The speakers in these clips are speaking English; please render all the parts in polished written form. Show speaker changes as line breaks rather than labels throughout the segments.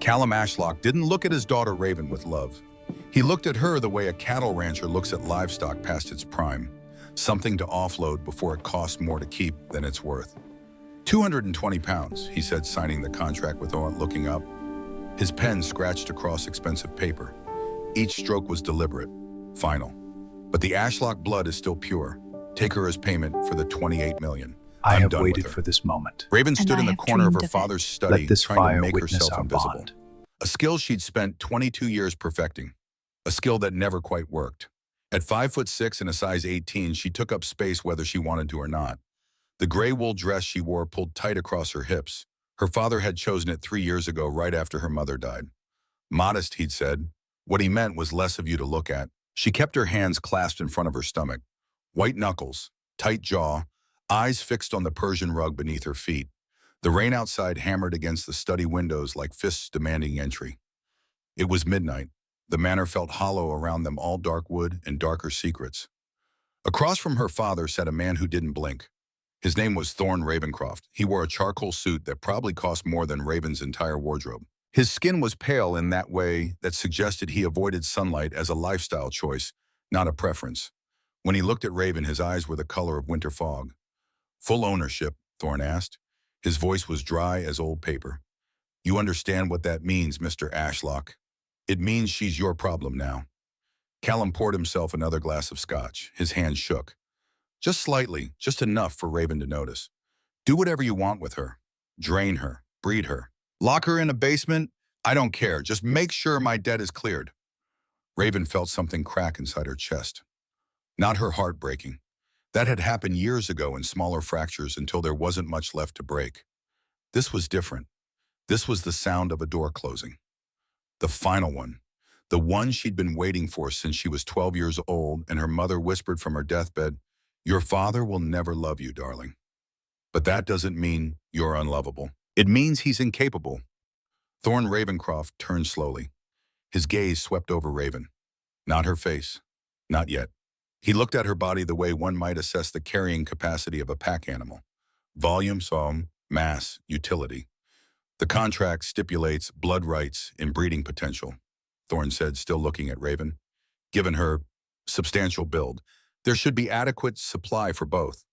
Callum Ashlock didn't look at his daughter Raven with love. He looked at her the way a cattle rancher looks at livestock past its prime, something to offload before it costs more to keep than it's worth. 220 pounds, he said, signing the contract without looking up. His pen scratched across expensive paper. Each stroke was deliberate, final. But the Ashlock blood is still pure. Take her as payment for the 28 million.
I have
done
waited
with her.
for this moment.
Raven stood in the corner of her
dreamed of it.
father's study,
Let this
trying to
fire
make
witness
herself
our
invisible.
bond.
A skill she'd spent 22 years perfecting. A skill that never quite worked. At 5'6" and a size 18, she took up space whether she wanted to or not. The gray wool dress she wore pulled tight across her hips. Her father had chosen it 3 years ago, right after her mother died. Modest, he'd said. What he meant was less of you to look at. She kept her hands clasped in front of her stomach. White knuckles, tight jaw, eyes fixed on the Persian rug beneath her feet. The rain outside hammered against the study windows like fists demanding entry. It was midnight. The manor felt hollow around them, all dark wood and darker secrets. Across from her father sat a man who didn't blink. His name was Thorne Ravencroft. He wore a charcoal suit that probably cost more than Raven's entire wardrobe. His skin was pale in that way that suggested he avoided sunlight as a lifestyle choice, not a preference. When he looked at Raven, his eyes were the color of winter fog. Full ownership, Thorne asked. His voice was dry as old paper. You understand what that means, Mr. Ashlock. It means she's your problem now. Callum poured himself another glass of scotch. His hand shook. Just slightly, just enough for Raven to notice. Do whatever you want with her. Drain her, breed her. Lock her in a basement? I don't care. Just make sure my debt is cleared. Raven felt something crack inside her chest. Not her heart breaking. That had happened years ago in smaller fractures until there wasn't much left to break. This was different. This was the sound of a door closing. The final one. The one she'd been waiting for since she was 12 years old, and her mother whispered from her deathbed, "Your father will never love you, darling." But that doesn't mean you're unlovable. It means he's incapable. Thorne Ravencroft turned slowly. His gaze swept over Raven. Not her face. Not yet. He looked at her body the way one might assess the carrying capacity of a pack animal. Volume, song, mass, utility. The contract stipulates blood rights and breeding potential, Thorne said, still looking at Raven. Given her substantial build, there should be adequate supply for both.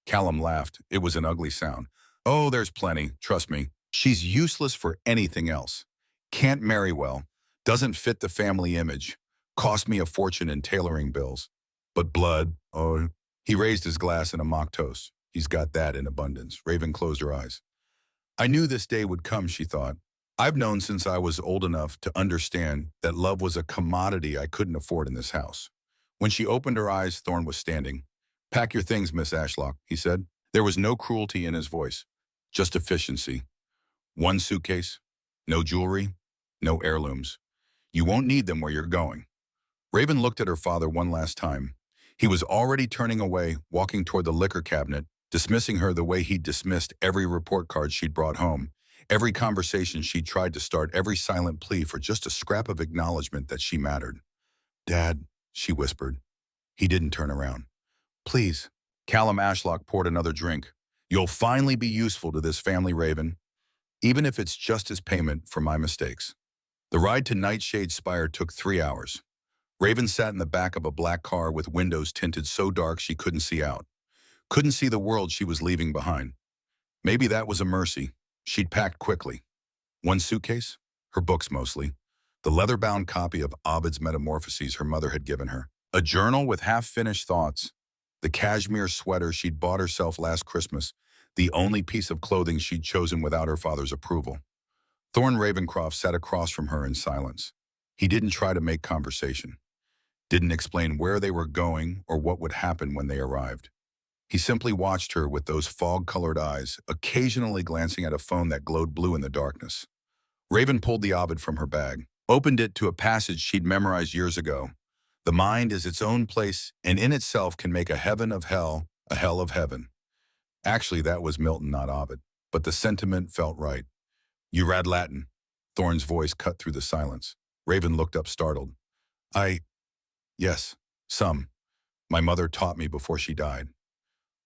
Callum laughed. It was an ugly sound. Oh, there's plenty, trust me. She's useless for anything else. Can't marry well. Doesn't fit the family image. Cost me a fortune in tailoring bills. But blood, oh, he raised his glass in a mock toast. He's got that in abundance. Raven closed her eyes. I knew this day would come, she thought. I've known since I was old enough to understand that love was a commodity I couldn't afford in this house. When she opened her eyes, Thorne was standing. Pack your things, Miss Ashlock, he said. There was no cruelty in his voice, just efficiency. One suitcase, no jewelry, no heirlooms. You won't need them where you're going. Raven looked at her father one last time. He was already turning away, walking toward the liquor cabinet, dismissing her the way he'd dismissed every report card she'd brought home, every conversation she'd tried to start, every silent plea for just a scrap of acknowledgement that she mattered. Dad, she whispered. He didn't turn around. Please. Callum Ashlock poured another drink. You'll finally be useful to this family, Raven, even if it's just as payment for my mistakes. The ride to Nightshade Spire took 3 hours. Raven sat in the back of a black car with windows tinted so dark she couldn't see out. Couldn't see the world she was leaving behind. Maybe that was a mercy. She'd packed quickly. One suitcase, her books mostly, the leather-bound copy of Ovid's Metamorphoses her mother had given her, a journal with half-finished thoughts, the cashmere sweater she'd bought herself last Christmas, the only piece of clothing she'd chosen without her father's approval. Thorne Ravencroft sat across from her in silence. He didn't try to make conversation. Didn't explain where they were going or what would happen when they arrived. He simply watched her with those fog-colored eyes, occasionally glancing at a phone that glowed blue in the darkness. Raven pulled the Ovid from her bag, opened it to a passage she'd memorized years ago. The mind is its own place and in itself can make a heaven of hell, a hell of heaven. Actually, that was Milton, not Ovid, but the sentiment felt right. You read Latin? Thorne's voice cut through the silence. Raven looked up startled. Yes, some. My mother taught me before she died.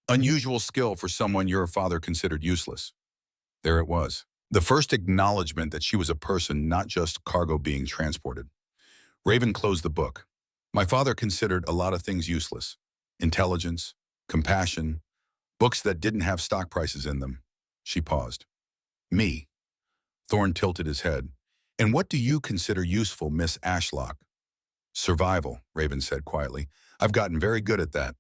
Unusual skill for someone your father considered useless. There it was. The first acknowledgement that she was a person, not just cargo being transported. Raven closed the book. My father considered a lot of things useless. Intelligence, compassion, books that didn't have stock prices in them. She paused. Me. Thorne tilted his head. And what do you consider useful, Miss Ashlock? Survival, Raven said quietly. I've gotten very good at that.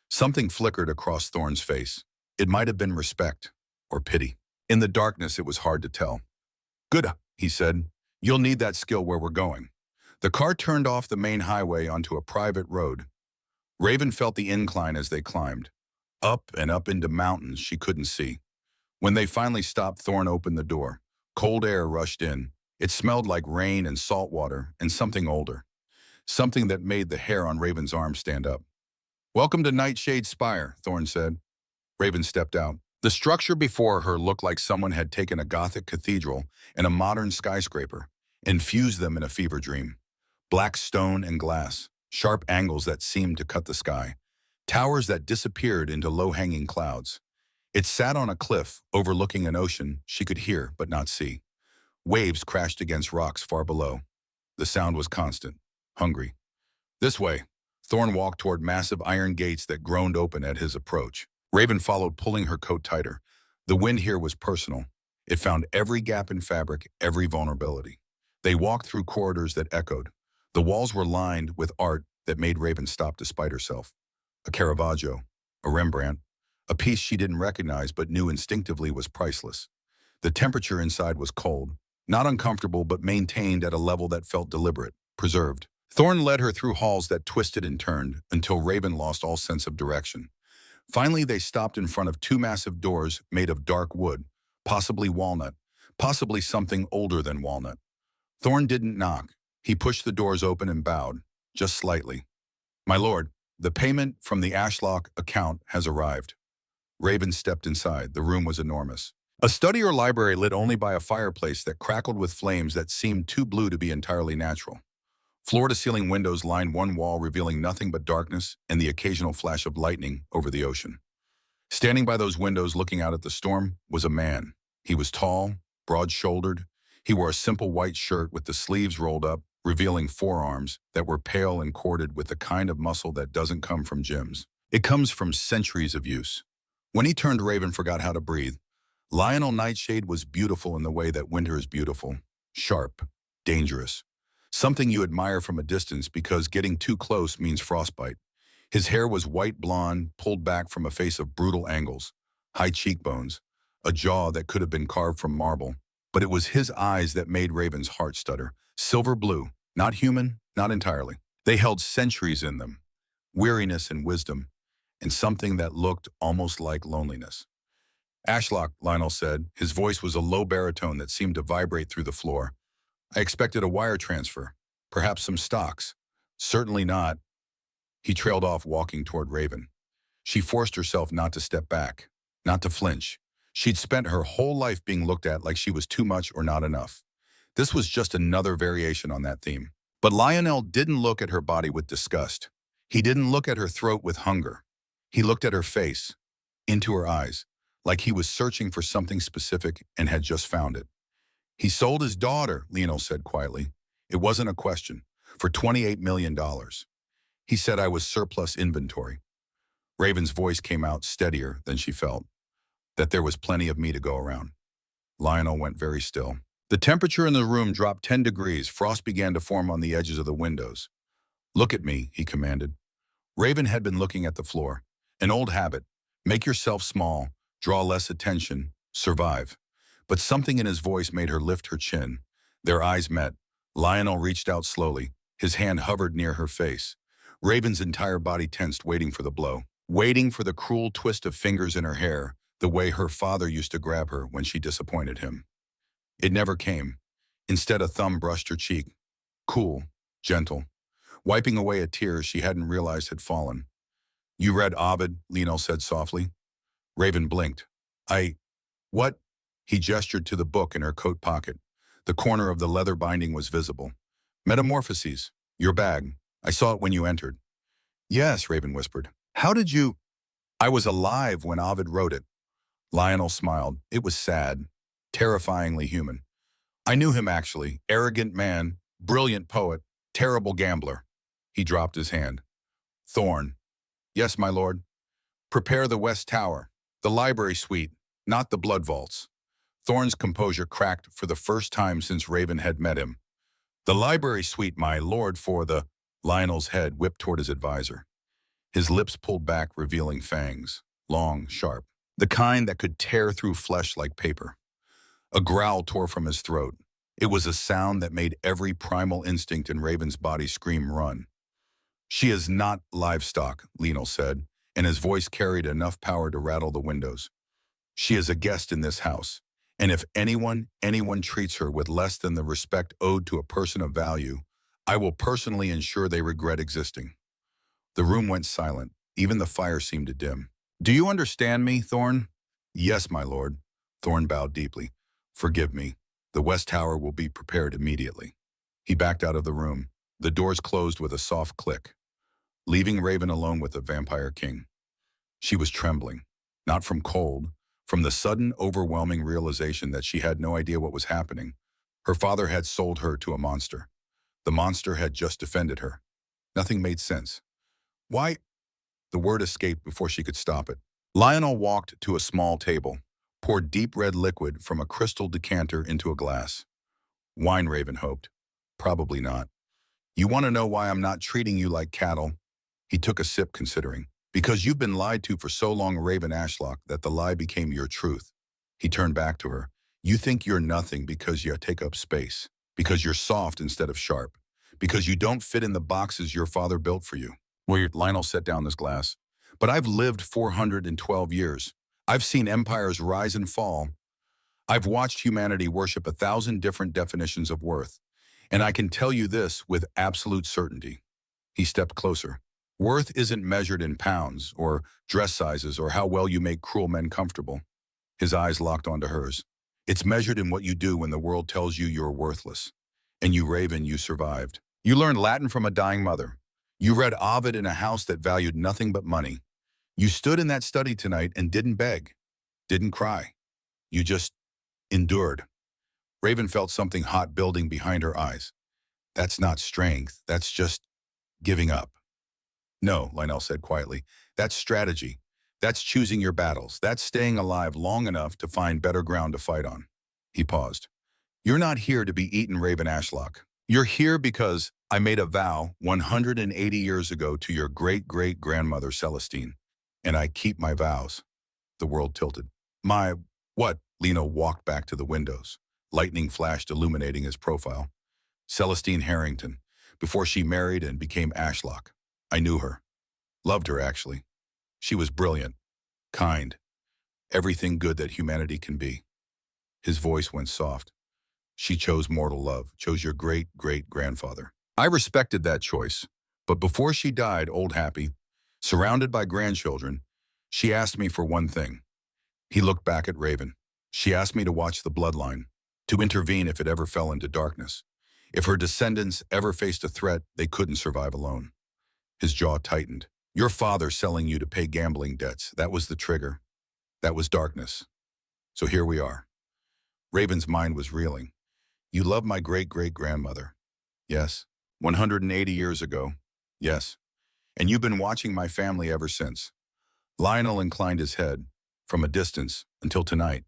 Something flickered across Thorne's face. It might have been respect or pity. In the darkness, it was hard to tell. Good, he said. You'll need that skill where we're going. The car turned off the main highway onto a private road. Raven felt the incline as they climbed. Up and up into mountains she couldn't see. When they finally stopped, Thorne opened the door. Cold air rushed in. It smelled like rain and salt water and something older. Something that made the hair on Raven's arm stand up. Welcome to Nightshade Spire, Thorne said. Raven stepped out. The structure before her looked like someone had taken a Gothic cathedral and a modern skyscraper and fused them in a fever dream. Black stone and glass, sharp angles that seemed to cut the sky, towers that disappeared into low-hanging clouds. It sat on a cliff overlooking an ocean she could hear but not see. Waves crashed against rocks far below. The sound was constant, hungry. This way. Thorne walked toward massive iron gates that groaned open at his approach. Raven followed, pulling her coat tighter. The wind here was personal. It found every gap in fabric, every vulnerability. They walked through corridors that echoed. The walls were lined with art that made Raven stop despite herself. A Caravaggio, a Rembrandt, a piece she didn't recognize but knew instinctively was priceless. The temperature inside was cold, not uncomfortable but maintained at a level that felt deliberate, preserved. Thorne led her through halls that twisted and turned until Raven lost all sense of direction. Finally, they stopped in front of two massive doors made of dark wood, possibly walnut, possibly something older than walnut. Thorne didn't knock. He pushed the doors open and bowed, just slightly. My lord, the payment from the Ashlock account has arrived. Raven stepped inside. The room was enormous. A study or library lit only by a fireplace that crackled with flames that seemed too blue to be entirely natural. Floor-to-ceiling windows lined one wall, revealing nothing but darkness and the occasional flash of lightning over the ocean. Standing by those windows looking out at the storm was a man. He was tall, broad-shouldered. He wore a simple white shirt with the sleeves rolled up, revealing forearms that were pale and corded with the kind of muscle that doesn't come from gyms. It comes from centuries of use. When he turned, Raven forgot how to breathe. Lionel Nightshade was beautiful in the way that winter is beautiful. Sharp, dangerous. Something you admire from a distance because getting too close means frostbite. His hair was white blonde, pulled back from a face of brutal angles, high cheekbones, a jaw that could have been carved from marble. But it was his eyes that made Raven's heart stutter. Silver blue, not human, not entirely. They held centuries in them, weariness and wisdom, and something that looked almost like loneliness. Ashlock, Lionel said. His voice was a low baritone that seemed to vibrate through the floor. I expected a wire transfer, perhaps some stocks. Certainly not. He trailed off, walking toward Raven. She forced herself not to step back, not to flinch. She'd spent her whole life being looked at like she was too much or not enough. This was just another variation on that theme. But Lionel didn't look at her body with disgust. He didn't look at her throat with hunger. He looked at her face, into her eyes, like he was searching for something specific and had just found it. He sold his daughter, Lionel said quietly. It wasn't a question. For $28 million. He said I was surplus inventory. Raven's voice came out steadier than she felt. That there was plenty of me to go around. Lionel went very still. The temperature in the room dropped 10 degrees. Frost began to form on the edges of the windows. Look at me, he commanded. Raven had been looking at the floor. An old habit. Make yourself small, draw less attention, survive. But something in his voice made her lift her chin. Their eyes met. Lionel reached out slowly. His hand hovered near her face. Raven's entire body tensed, waiting for the blow. Waiting for the cruel twist of fingers in her hair, the way her father used to grab her when she disappointed him. It never came. Instead, a thumb brushed her cheek. Cool, gentle, wiping away a tear she hadn't realized had fallen. You read Ovid, Lionel said softly. Raven blinked. What? He gestured to the book in her coat pocket. The corner of the leather binding was visible. Metamorphoses, your bag. I saw it when you entered. Yes, Raven whispered. How did you? I was alive when Ovid wrote it. Lionel smiled. It was sad. terrifyingly human. I knew him actually. Arrogant man, brilliant poet, terrible gambler. He dropped his hand. Thorn. Yes, my lord. Prepare the West Tower, the library suite, not the blood vaults. Thorn's composure cracked for the first time since Raven had met him. The library suite, my lord, for the... Lionel's head whipped toward his advisor. His lips pulled back, revealing fangs, long, sharp, the kind that could tear through flesh like paper. A growl tore from his throat. It was a sound that made every primal instinct in Raven's body scream run. She is not livestock, Lionel said, and his voice carried enough power to rattle the windows. She is a guest in this house, and if anyone treats her with less than the respect owed to a person of value, I will personally ensure they regret existing. The room went silent. Even the fire seemed to dim. Do you understand me, Thorn? Yes, my lord. Thorn bowed deeply. Forgive me. The West Tower will be prepared immediately. He backed out of the room. The doors closed with a soft click, leaving Raven alone with the Vampire King. She was trembling, not from cold, from the sudden, overwhelming realization that she had no idea what was happening. Her father had sold her to a monster. The monster had just defended her. Nothing made sense. Why? The word escaped before she could stop it. Lionel walked to a small table, poured deep red liquid from a crystal decanter into a glass. Wine, Raven hoped. Probably not. You want to know why I'm not treating you like cattle? He took a sip, considering. Because you've been lied to for so long, Raven Ashlock, that the lie became your truth. He turned back to her. You think you're nothing because you take up space, because you're soft instead of sharp, because you don't fit in the boxes your father built for you. Lionel set down his glass. But I've lived 412 years. I've seen empires rise and fall. I've watched humanity worship 1,000 different definitions of worth. And I can tell you this with absolute certainty. He stepped closer. Worth isn't measured in pounds or dress sizes or how well you make cruel men comfortable. His eyes locked onto hers. It's measured in what you do when the world tells you you're worthless. And you, Raven, you survived. You learned Latin from a dying mother. You read Ovid in a house that valued nothing but money. You stood in that study tonight and didn't beg, didn't cry. You just endured. Raven felt something hot building behind her eyes. That's not strength, that's just giving up. No, Lionel said quietly. That's strategy. That's choosing your battles. That's staying alive long enough to find better ground to fight on. He paused. You're not here to be eaten, Raven Ashlock. You're here because I made a vow 180 years ago to your great-great-grandmother Celestine, and I keep my vows. The world tilted. My, what? Lino walked back to the windows. Lightning flashed, illuminating his profile. Celestine Harrington, before she married and became Ashlock. I knew her. Loved her, actually. She was brilliant, kind, everything good that humanity can be. His voice went soft. She chose mortal love, chose your great-great-grandfather. I respected that choice, but before she died, old happy, surrounded by grandchildren, she asked me for one thing. He looked back at Raven. She asked me to watch the bloodline, to intervene if it ever fell into darkness. If her descendants ever faced a threat, they couldn't survive alone. His jaw tightened. Your father selling you to pay gambling debts, that was the trigger. That was darkness. So here we are. Raven's mind was reeling. You love my great-great-grandmother. Yes. 180 years ago. Yes. And you've been watching my family ever since. Lionel inclined his head, from a distance, until tonight.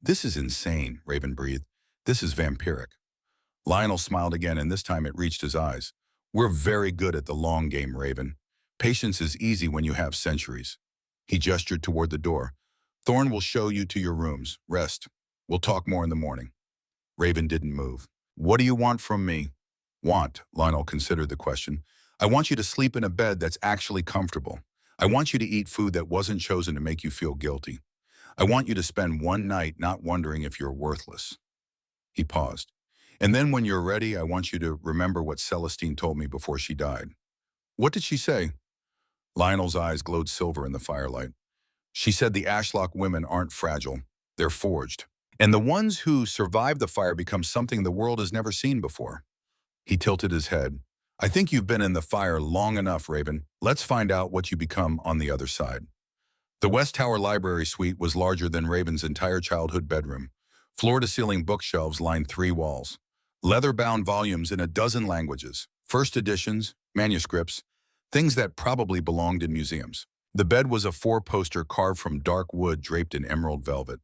This is insane, Raven breathed. This is vampiric. Lionel smiled again, and this time it reached his eyes. We're very good at the long game, Raven. Patience is easy when you have centuries. He gestured toward the door. Thorn will show you to your rooms. Rest. We'll talk more in the morning. Raven didn't move. What do you want from me? Want, Lionel considered the question. I want you to sleep in a bed that's actually comfortable. I want you to eat food that wasn't chosen to make you feel guilty. I want you to spend one night not wondering if you're worthless. He paused. And then when you're ready, I want you to remember what Celestine told me before she died. What did she say? Lionel's eyes glowed silver in the firelight. She said the Ashlock women aren't fragile. They're forged. And the ones who survive the fire become something the world has never seen before. He tilted his head. I think you've been in the fire long enough, Raven. Let's find out what you become on the other side. The West Tower Library Suite was larger than Raven's entire childhood bedroom, Floor-to-ceiling bookshelves lined 3 walls. Leather-bound volumes in a dozen languages. First editions, manuscripts, things that probably belonged in museums. The bed was a 4-poster carved from dark wood draped in emerald velvet.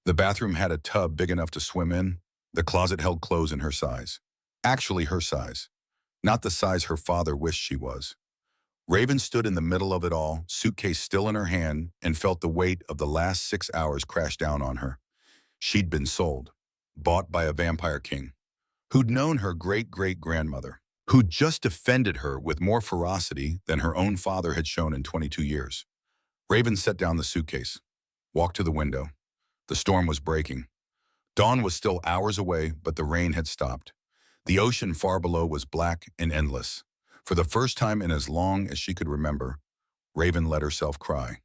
The bathroom had a tub big enough to swim in. The closet held clothes in her size. Actually her size, not the size her father wished she was. Raven stood in the middle of it all, suitcase still in her hand, and felt the weight of the last 6 hours crash down on her. She'd been sold, bought by a vampire king, who'd known her great-great-grandmother, who'd just defended her with more ferocity than her own father had shown in 22 years. Raven set down the suitcase, walked to the window. The storm was breaking. Dawn was still hours away, but the rain had stopped. The ocean far below was black and endless. For the first time in as long as she could remember, Raven let herself cry.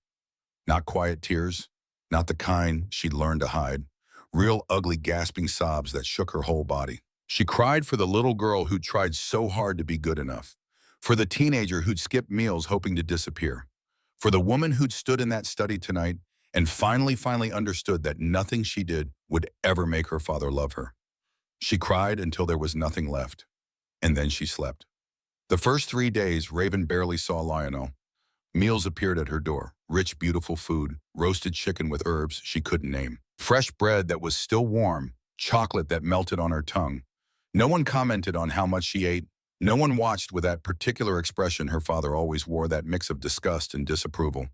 Not quiet tears, not the kind she'd learned to hide. Real ugly gasping sobs that shook her whole body. She cried for the little girl who'd tried so hard to be good enough. For the teenager who'd skipped meals hoping to disappear. For the woman who'd stood in that study tonight and finally understood that nothing she did would ever make her father love her. She cried until there was nothing left. And then she slept. The first 3 days, Raven barely saw Lionel. Meals appeared at her door. Rich, beautiful food, roasted chicken with herbs she couldn't name. Fresh bread that was still warm, chocolate that melted on her tongue. No one commented on how much she ate. No one watched with that particular expression her father always wore, that mix of disgust and disapproval.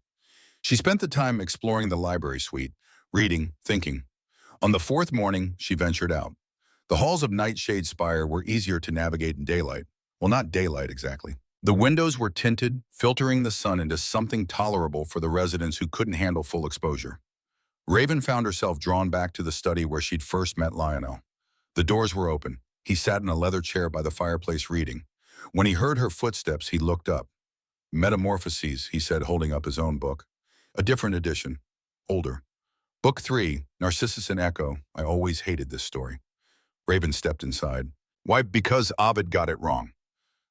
She spent the time exploring the library suite, reading, thinking. On the 4th morning, she ventured out. The halls of Nightshade Spire were easier to navigate in daylight. Well, not daylight exactly. The windows were tinted, filtering the sun into something tolerable for the residents who couldn't handle full exposure. Raven found herself drawn back to the study where she'd first met Lionel. The doors were open. He sat in a leather chair by the fireplace reading. When he heard her footsteps, he looked up. Metamorphoses, he said, holding up his own book. A different edition. Older. Book 3, Narcissus and Echo. I always hated this story. Raven stepped inside. Why? Because Ovid got it wrong.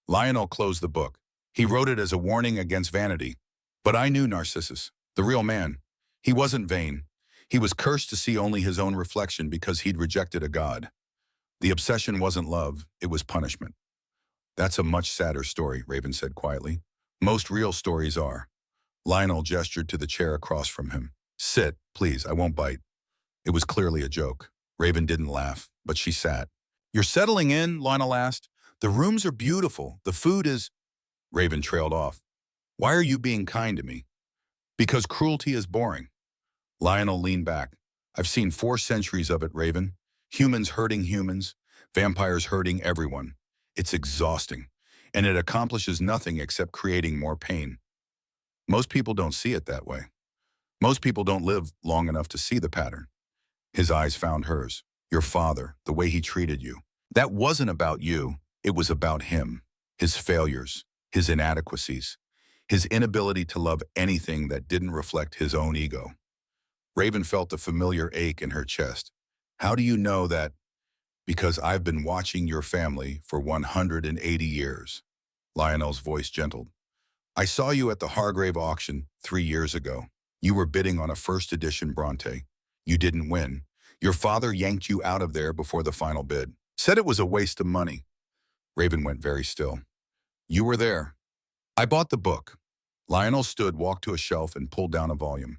Lionel closed the book. He wrote it as a warning against vanity. But I knew Narcissus, the real man. He wasn't vain. He was cursed to see only his own reflection because he'd rejected a god. The obsession wasn't love, it was punishment. That's a much sadder story, Raven said quietly. Most real stories are. Lionel gestured to the chair across from him. Sit, please, I won't bite. It was clearly a joke. Raven didn't laugh, but she sat. You're settling in? Lionel asked. The rooms are beautiful. The food is... Raven trailed off. Why are you being kind to me? Because cruelty is boring. Lionel leaned back. I've seen 4 centuries of it, Raven. Humans hurting humans, vampires hurting everyone. It's exhausting, and it accomplishes nothing except creating more pain. Most people don't see it that way. Most people don't live long enough to see the pattern. His eyes found hers. Your father, the way he treated you. That wasn't about you. It was about him, his failures, his inadequacies, his inability to love anything that didn't reflect his own ego. Raven felt a familiar ache in her chest. How do you know that? Because I've been watching your family for 180 years. Lionel's voice gentled. I saw you at the Hargrave auction 3 years ago. You were bidding on a first edition Bronte. You didn't win. Your father yanked you out of there before the final bid. Said it was a waste of money. Raven went very still. You were there. I bought the book. Lionel stood, walked to a shelf, and pulled down a volume.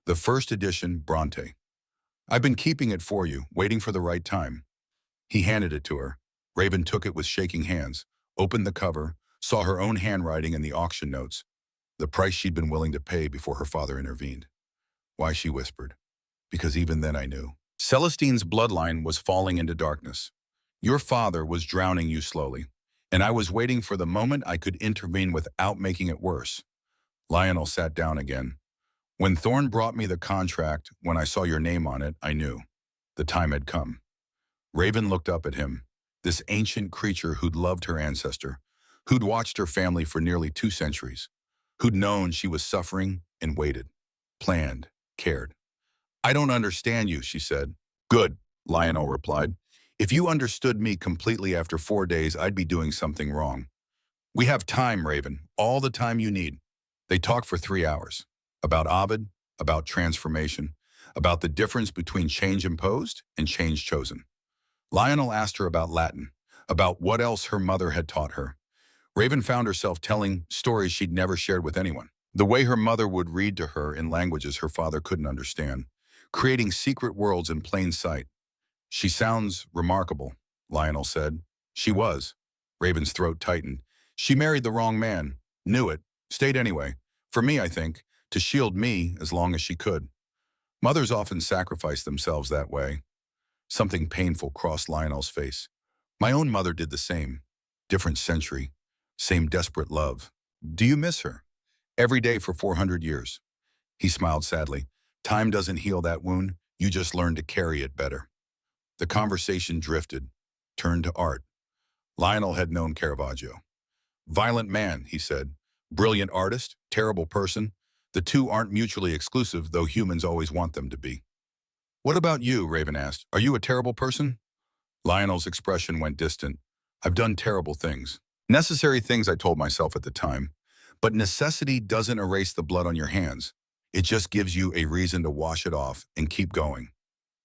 The first edition Bronte. I've been keeping it for you, waiting for the right time. He handed it to her. Raven took it with shaking hands, opened the cover, saw her own handwriting in the auction notes, the price she'd been willing to pay before her father intervened. Why, she whispered. Because even then I knew. Celestine's bloodline was falling into darkness. Your father was drowning you slowly, and I was waiting for the moment I could intervene without making it worse. Lionel sat down again. When Thorne brought me the contract, when I saw your name on it, I knew. The time had come. Raven looked up at him, this ancient creature who'd loved her ancestor, who'd watched her family for nearly 2 centuries, who'd known she was suffering and waited, planned, cared. I don't understand you, she said. Good, Lionel replied. If you understood me completely after 4 days, I'd be doing something wrong. We have time, Raven, all the time you need. They talked for 3 hours. About Ovid, about transformation, about the difference between change imposed and change chosen. Lionel asked her about Latin, about what else her mother had taught her. Raven found herself telling stories she'd never shared with anyone. The way her mother would read to her in languages her father couldn't understand, creating secret worlds in plain sight. She sounds remarkable, Lionel said. She was. Raven's throat tightened. She married the wrong man, knew it, stayed anyway. For me, I think, to shield me as long as she could. Mothers often sacrifice themselves that way. Something painful crossed Lionel's face. My own mother did the same. Different century. Same desperate love. Do you miss her? Every day for 400 years. He smiled sadly. Time doesn't heal that wound. You just learn to carry it better. The conversation drifted, turned to art. Lionel had known Caravaggio. Violent man, he said. Brilliant artist, terrible person. The two aren't mutually exclusive, though humans always want them to be. What about you, Raven asked. Are you a terrible person? Lionel's expression went distant. I've done terrible things. Necessary things, I told myself at the time. But necessity doesn't erase the blood on your hands. It just gives you a reason to wash it off and keep going.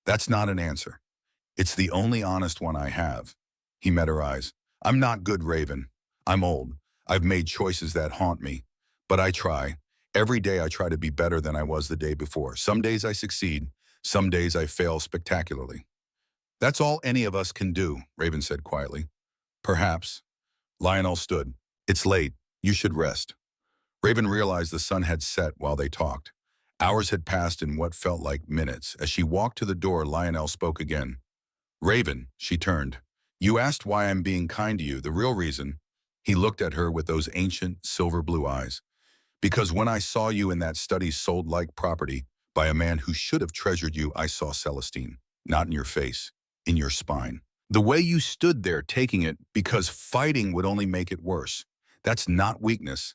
That's not an answer. It's the only honest one I have. He met her eyes. I'm not good, Raven. I'm old. I've made choices that haunt me. But I try. Every day I try to be better than I was the day before. Some days I succeed. Some days I fail spectacularly. That's all any of us can do, Raven said quietly. Perhaps. Lionel stood. It's late. You should rest. Raven realized the sun had set while they talked. Hours had passed in what felt like minutes. As she walked to the door, Lionel spoke again. Raven, she turned. You asked why I'm being kind to you. The real reason. He looked at her with those ancient, silver blue eyes. Because when I saw you in that study sold like property by a man who should have treasured you, I saw Celestine. Not in your face, in your spine. The way you stood there taking it because fighting would only make it worse. That's not weakness.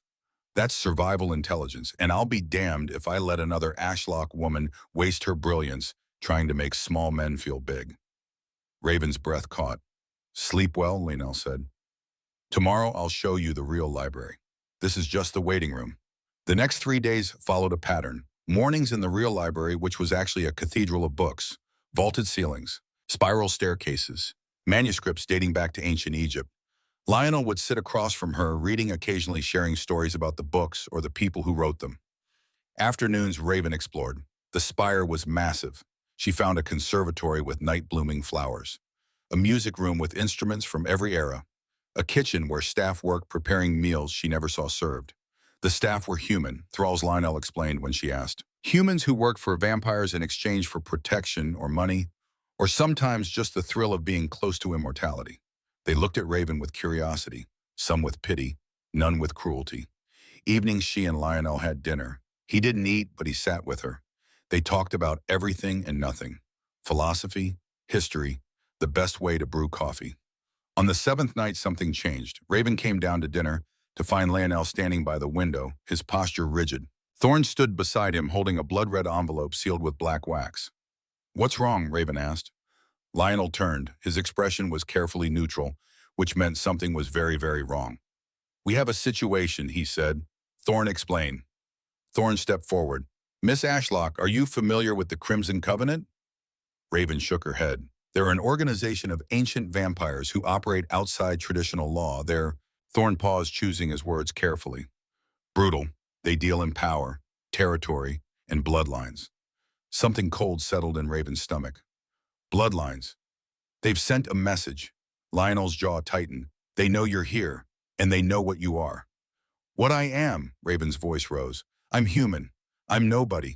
That's survival intelligence, and I'll be damned if I let another Ashlock woman waste her brilliance trying to make small men feel big. Raven's breath caught. Sleep well, Lionel said. Tomorrow I'll show you the real library. This is just the waiting room. The next 3 days followed a pattern. Mornings in the real library, which was actually a cathedral of books, vaulted ceilings, spiral staircases, manuscripts dating back to ancient Egypt. Lionel would sit across from her, reading, occasionally sharing stories about the books or the people who wrote them. Afternoons, Raven explored. The spire was massive. She found a conservatory with night-blooming flowers, a music room with instruments from every era, a kitchen where staff worked preparing meals she never saw served. The staff were human, thralls, Lionel explained when she asked. Humans who worked for vampires in exchange for protection or money, or sometimes just the thrill of being close to immortality. They looked at Raven with curiosity, some with pity, none with cruelty. Evenings she and Lionel had dinner. He didn't eat, but he sat with her. They talked about everything and nothing. Philosophy, history, the best way to brew coffee. On the 7th night, something changed. Raven came down to dinner to find Lionel standing by the window, his posture rigid. Thorne stood beside him, holding a blood-red envelope sealed with black wax. What's wrong? Raven asked. Lionel turned. His expression was carefully neutral, which meant something was very, very wrong. We have a situation, he said. Thorne explained. Thorne stepped forward. Miss Ashlock, are you familiar with the Crimson Covenant? Raven shook her head. They're an organization of ancient vampires who operate outside traditional law. Thorne paused, choosing his words carefully. Brutal. They deal in power, territory, and bloodlines. Something cold settled in Raven's stomach. Bloodlines. They've sent a message. Lionel's jaw tightened. They know you're here, and they know what you are. What I am, Raven's voice rose. I'm human. I'm nobody.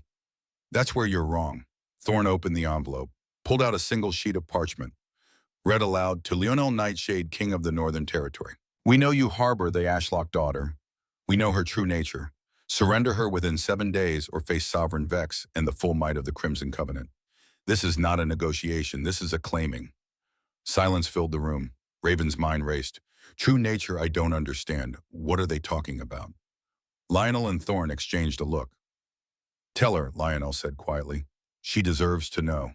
That's where you're wrong. Thorne opened the envelope, pulled out a single sheet of parchment, read aloud to Lionel Nightshade, King of the Northern Territory. We know you harbor the Ashlock daughter. We know her true nature. Surrender her within 7 days or face sovereign vex and the full might of the Crimson Covenant. This is not a negotiation. This is a claiming. Silence filled the room. Raven's mind raced. True nature I don't understand. What are they talking about? Lionel and Thorne exchanged a look. Tell her, Lionel said quietly. She deserves to know.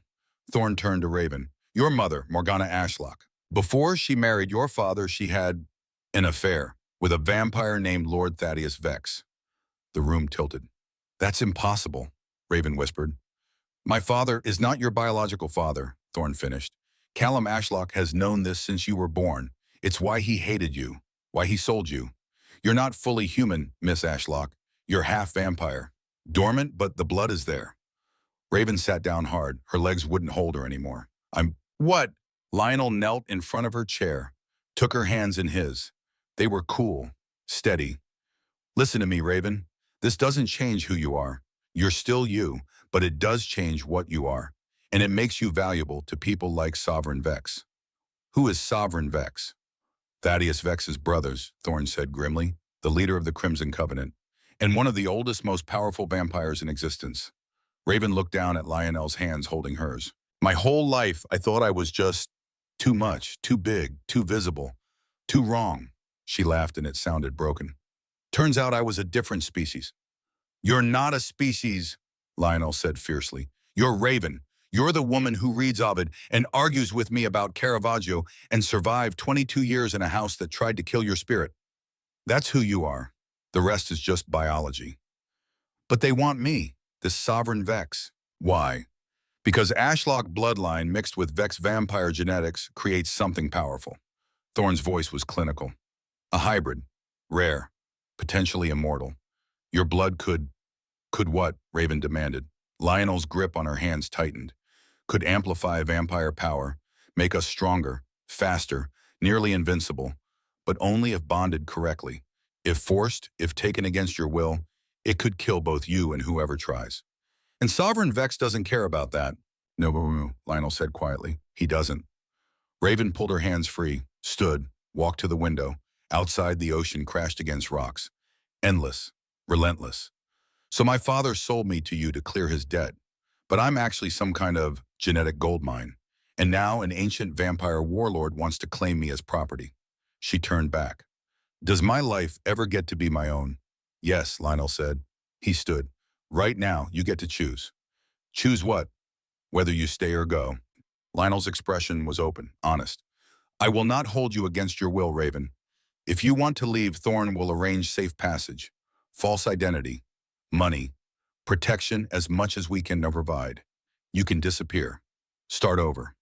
Thorne turned to Raven. Your mother, Morgana Ashlock. Before she married your father, she had an affair with a vampire named Lord Thaddeus Vex. The room tilted. That's impossible, Raven whispered. My father is not your biological father, Thorne finished. Callum Ashlock has known this since you were born. It's why he hated you, why he sold you. You're not fully human, Miss Ashlock. You're half vampire. Dormant, but the blood is there. Raven sat down hard. Her legs wouldn't hold her anymore. What? Lionel knelt in front of her chair, took her hands in his. They were cool, steady. Listen to me, Raven. This doesn't change who you are. You're still you, but it does change what you are. And it makes you valuable to people like Sovereign Vex. Who is Sovereign Vex? Thaddeus Vex's brothers, Thorne said grimly, the leader of the Crimson Covenant, and one of the oldest, most powerful vampires in existence. Raven looked down at Lionel's hands holding hers. My whole life, I thought I was just too much, too big, too visible, too wrong. She laughed and it sounded broken. Turns out I was a different species. You're not a species, Lionel said fiercely. You're Raven. You're the woman who reads Ovid and argues with me about Caravaggio and survived 22 years in a house that tried to kill your spirit. That's who you are. The rest is just biology. But they want me, this Sovereign Vex. Why? Because Ashlock bloodline mixed with Vex vampire genetics creates something powerful. Thorne's voice was clinical. A hybrid. Rare. Potentially immortal. Your blood could what? Raven demanded. Lionel's grip on her hands tightened. Could amplify vampire power, make us stronger, faster, nearly invincible, but only if bonded correctly. If forced, if taken against your will, it could kill both you and whoever tries. And Sovereign Vex doesn't care about that. No, Lionel said quietly. He doesn't. Raven pulled her hands free, stood, walked to the window. Outside, the ocean crashed against rocks. Endless, relentless. So my father sold me to you to clear his debt, but I'm actually some kind of genetic gold mine. And now an ancient vampire warlord wants to claim me as property. She turned back. Does my life ever get to be my own? Yes, Lionel said. He stood. Right now, you get to choose. Choose what? Whether you stay or go. Lionel's expression was open, honest. I will not hold you against your will, Raven. If you want to leave, Thorne will arrange safe passage, false identity, money, protection as much as we can provide. You can disappear. Start over.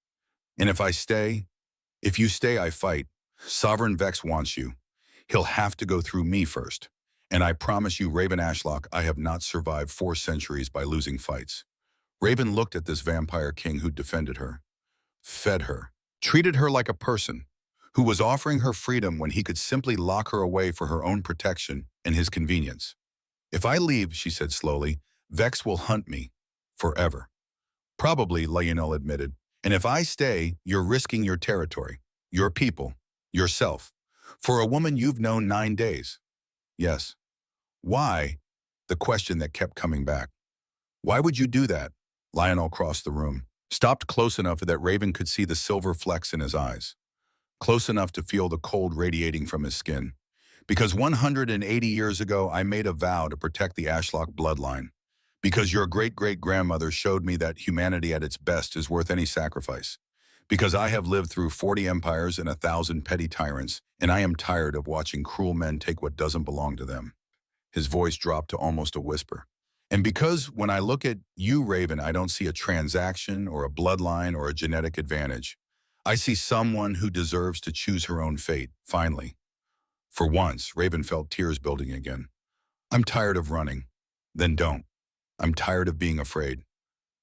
And if you stay, I fight. Sovereign Vex wants you. He'll have to go through me first. And I promise you, Raven Ashlock, I have not survived 4 centuries by losing fights. Raven looked at this vampire king who defended her, fed her, treated her like a person, who was offering her freedom when he could simply lock her away for her own protection and his convenience. If I leave, she said slowly, Vex will hunt me. Forever. Probably, Lionel admitted. And if I stay, you're risking your territory, your people, yourself. For a woman you've known 9 days. Yes. Why? The question that kept coming back. Why would you do that? Lionel crossed the room, stopped close enough that Raven could see the silver flecks in his eyes, close enough to feel the cold radiating from his skin. Because 180 years ago, I made a vow to protect the Ashlock bloodline. Because your great-great-grandmother showed me that humanity at its best is worth any sacrifice. Because I have lived through 40 empires and 1,000 petty tyrants, and I am tired of watching cruel men take what doesn't belong to them. His voice dropped to almost a whisper. And because when I look at you, Raven, I don't see a transaction or a bloodline or a genetic advantage. I see someone who deserves to choose her own fate, finally. For once, Raven felt tears building again. I'm tired of running. Then don't. I'm tired of being afraid.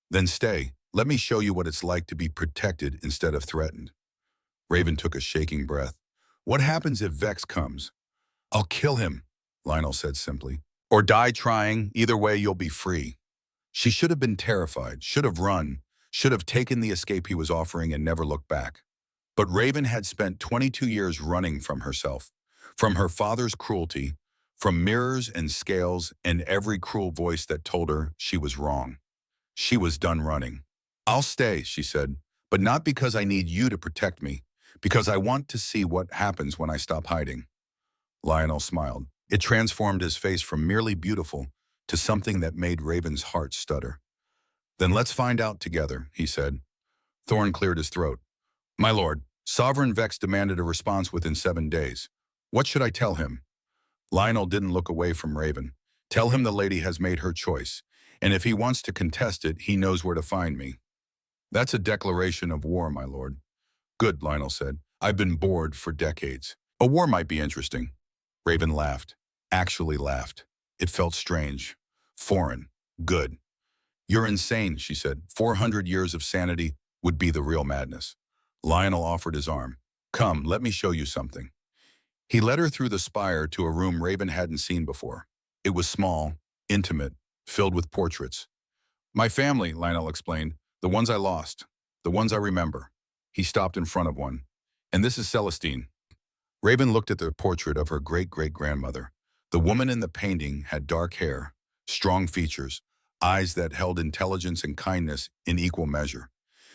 Then stay. Let me show you what it's like to be protected instead of threatened. Raven took a shaking breath. What happens if Vex comes? I'll kill him, Lionel said simply. Or die trying. Either way, you'll be free. She should have been terrified, should have run, should have taken the escape he was offering and never looked back. But Raven had spent 22 years running from herself, from her father's cruelty, from mirrors and scales and every cruel voice that told her she was wrong. She was done running. I'll stay, she said, but not because I need you to protect me, because I want to see what happens when I stop hiding. Lionel smiled. It transformed his face from merely beautiful to something that made Raven's heart stutter. Then let's find out together, he said. Thorne cleared his throat. My lord, Sovereign Vex demanded a response within 7 days. What should I tell him? Lionel didn't look away from Raven. Tell him the lady has made her choice, And if he wants to contest it, he knows where to find me. That's a declaration of war, my lord. Good, Lionel said. I've been bored for decades. A war might be interesting. Raven laughed. Actually laughed. It felt strange. Foreign. Good. You're insane, she said. 400 years of sanity would be the real madness. Lionel offered his arm. Come, let me show you something. He led her through the spire to a room Raven hadn't seen before. It was small, intimate, filled with portraits. My family, Lionel explained. The ones I lost. The ones I remember. He stopped in front of one. And this is Celestine. Raven looked at the portrait of her great-great-grandmother. The woman in the painting had dark hair, strong features, eyes that held intelligence and kindness in equal measure.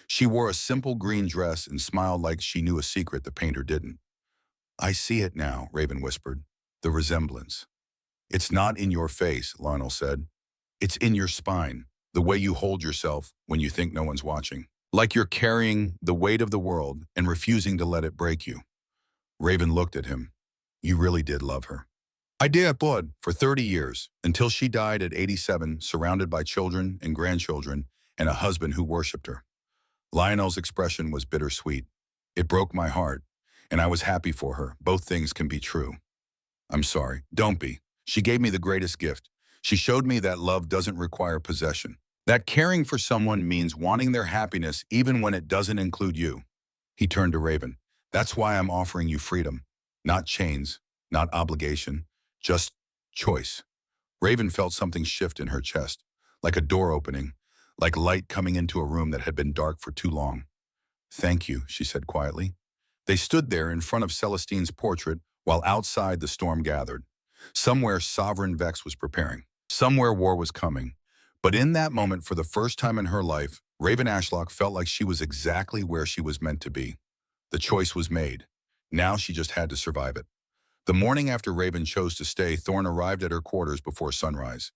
She wore a simple green dress and smiled like she knew a secret the painter didn't. I see it now, Raven whispered. The resemblance. It's not in your face, Lionel said. It's in your spine, the way you hold yourself when you think no one's watching. Like you're carrying the weight of the world and refusing to let it break you. Raven looked at him. You really did love her. I did, Bud, for 30 years, until she died at 87, surrounded by children and grandchildren and a husband who worshipped her. Lionel's expression was bittersweet. It broke my heart, and I was happy for her. Both things can be true. I'm sorry. Don't be. She gave me the greatest gift. She showed me that love doesn't require possession. That caring for someone means wanting their happiness even when it doesn't include you. He turned to Raven. That's why I'm offering you freedom. Not chains, not obligation, just choice. Raven felt something shift in her chest, like a door opening, like light coming into a room that had been dark for too long. Thank you, she said quietly. They stood there in front of Celestine's portrait while outside the storm gathered. Somewhere Sovereign Vex was preparing. Somewhere war was coming. But in that moment, for the first time in her life, Raven Ashlock felt like she was exactly where she was meant to be. The choice was made. Now she just had to survive it. The morning after Raven chose to stay, Thorn arrived at her quarters before sunrise.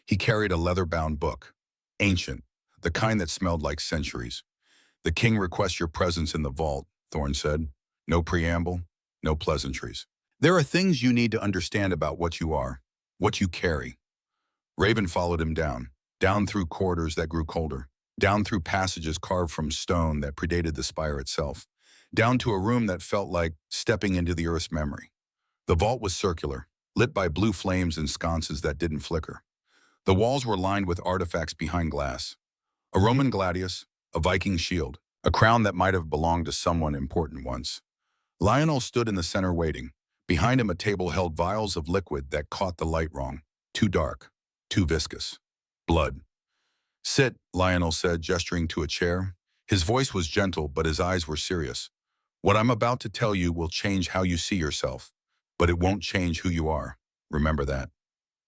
He carried a leather-bound book. Ancient, the kind that smelled like centuries. The king requests your presence in the vault, Thorn said. No preamble, no pleasantries. There are things you need to understand about what you are, what you carry. Raven followed him down through corridors that grew colder, down through passages carved from stone that predated the spire itself, down to a room that felt like stepping into the earth's memory. The vault was circular, lit by blue flames and sconces that didn't flicker. The walls were lined with artifacts behind glass. A Roman gladius, a Viking shield, a crown that might have belonged to someone important once. Lionel stood in the center waiting. Behind him, a table held vials of liquid that caught the light wrong. Too dark, too viscous. Blood. Sit, Lionel said, gesturing to a chair. His voice was gentle, but his eyes were serious. What I'm about to tell you will change how you see yourself, but it won't change who you are. Remember that.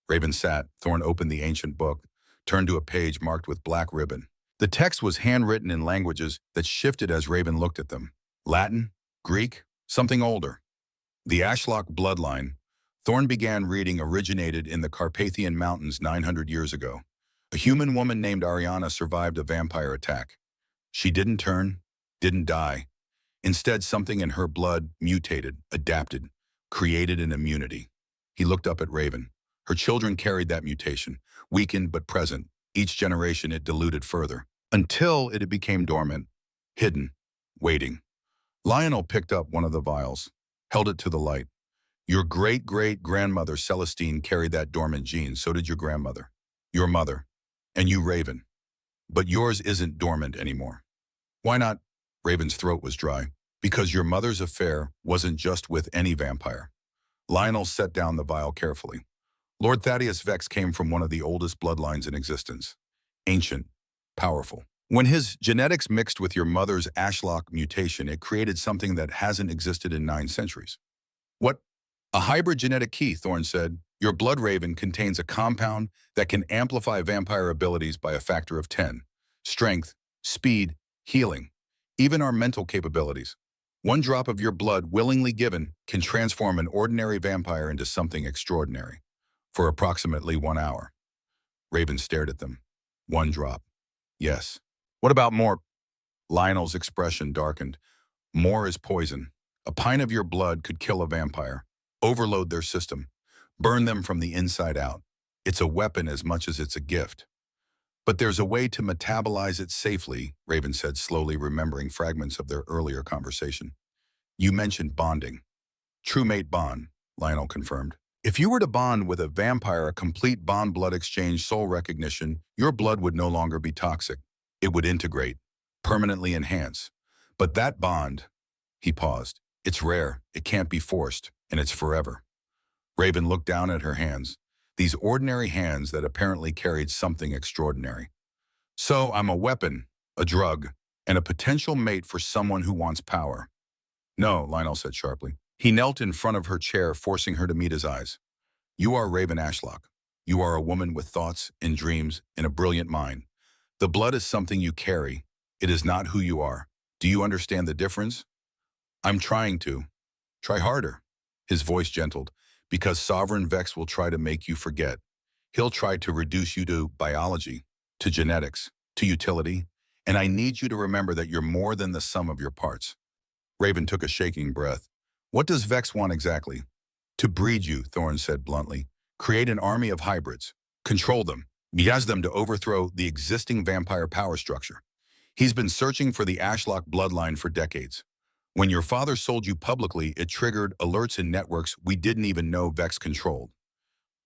Raven sat. Thorn opened the ancient book, turned to a page marked with black ribbon. The text was handwritten in languages that shifted as Raven looked at them. Latin, Greek, something older. The Ashlock bloodline, Thorn began reading, originated in the Carpathian Mountains 900 years ago. A human woman named Ariana survived a vampire attack. She didn't turn, didn't die. Instead, something in her blood mutated, adapted, created an immunity. He looked up at Raven. Her children carried that mutation, weakened but present. Each generation it diluted further, until it became dormant, hidden, waiting. Lionel picked up one of the vials, held it to the light. Your great-great-grandmother Celestine carried that dormant gene, so did your grandmother, your mother, and you, Raven. But yours isn't dormant anymore. Why not? Raven's throat was dry. Because your mother's affair wasn't just with any vampire. Lionel set down the vial carefully. Lord Thaddeus Vex came from one of the oldest bloodlines in existence. Ancient, powerful. When his genetics mixed with your mother's Ashlock mutation, it created something that hasn't existed in 9 centuries. What? A hybrid genetic key, Thorn said. Your blood raven contains a compound that can amplify vampire abilities by a factor of 10. Strength, speed, healing, even our mental capabilities. One drop of your blood willingly given can transform an ordinary vampire into something extraordinary. For approximately 1 hour. Raven stared at them. 1 drop. Yes. What about more? Lionel's expression darkened. More is poison. A pint of your blood could kill a vampire, overload their system, burn them from the inside out. It's a weapon as much as it's a gift. But there's a way to metabolize it safely, Raven said, slowly remembering fragments of their earlier conversation. You mentioned bonding. True mate bond, Lionel confirmed. If you were to bond with a vampire, a complete bond blood exchange, soul recognition, your blood would no longer be toxic. It would integrate, permanently enhance. But that bond, he paused, it's rare, it can't be forced, and it's forever. Raven looked down at her hands, these ordinary hands that apparently carried something extraordinary. So I'm a weapon, a drug, and a potential mate for someone who wants power. No, Lionel said sharply. He knelt in front of her chair, forcing her to meet his eyes. You are Raven Ashlock. You are a woman with thoughts and dreams and a brilliant mind. The blood is something you carry. It is not who you are. Do you understand the difference? I'm trying to. Try harder. His voice gentled. Because Sovereign Vex will try to make you forget. He'll try to reduce you to biology, to genetics, to utility. And I need you to remember that you're more than the sum of your parts. Raven took a shaking breath. What does Vex want exactly? To breed you, Thorne said bluntly. Create an army of hybrids. Control them. He has them to overthrow the existing vampire power structure. He's been searching for the Ashlock bloodline for decades. When your father sold you publicly, it triggered alerts in networks we didn't even know Vex controlled.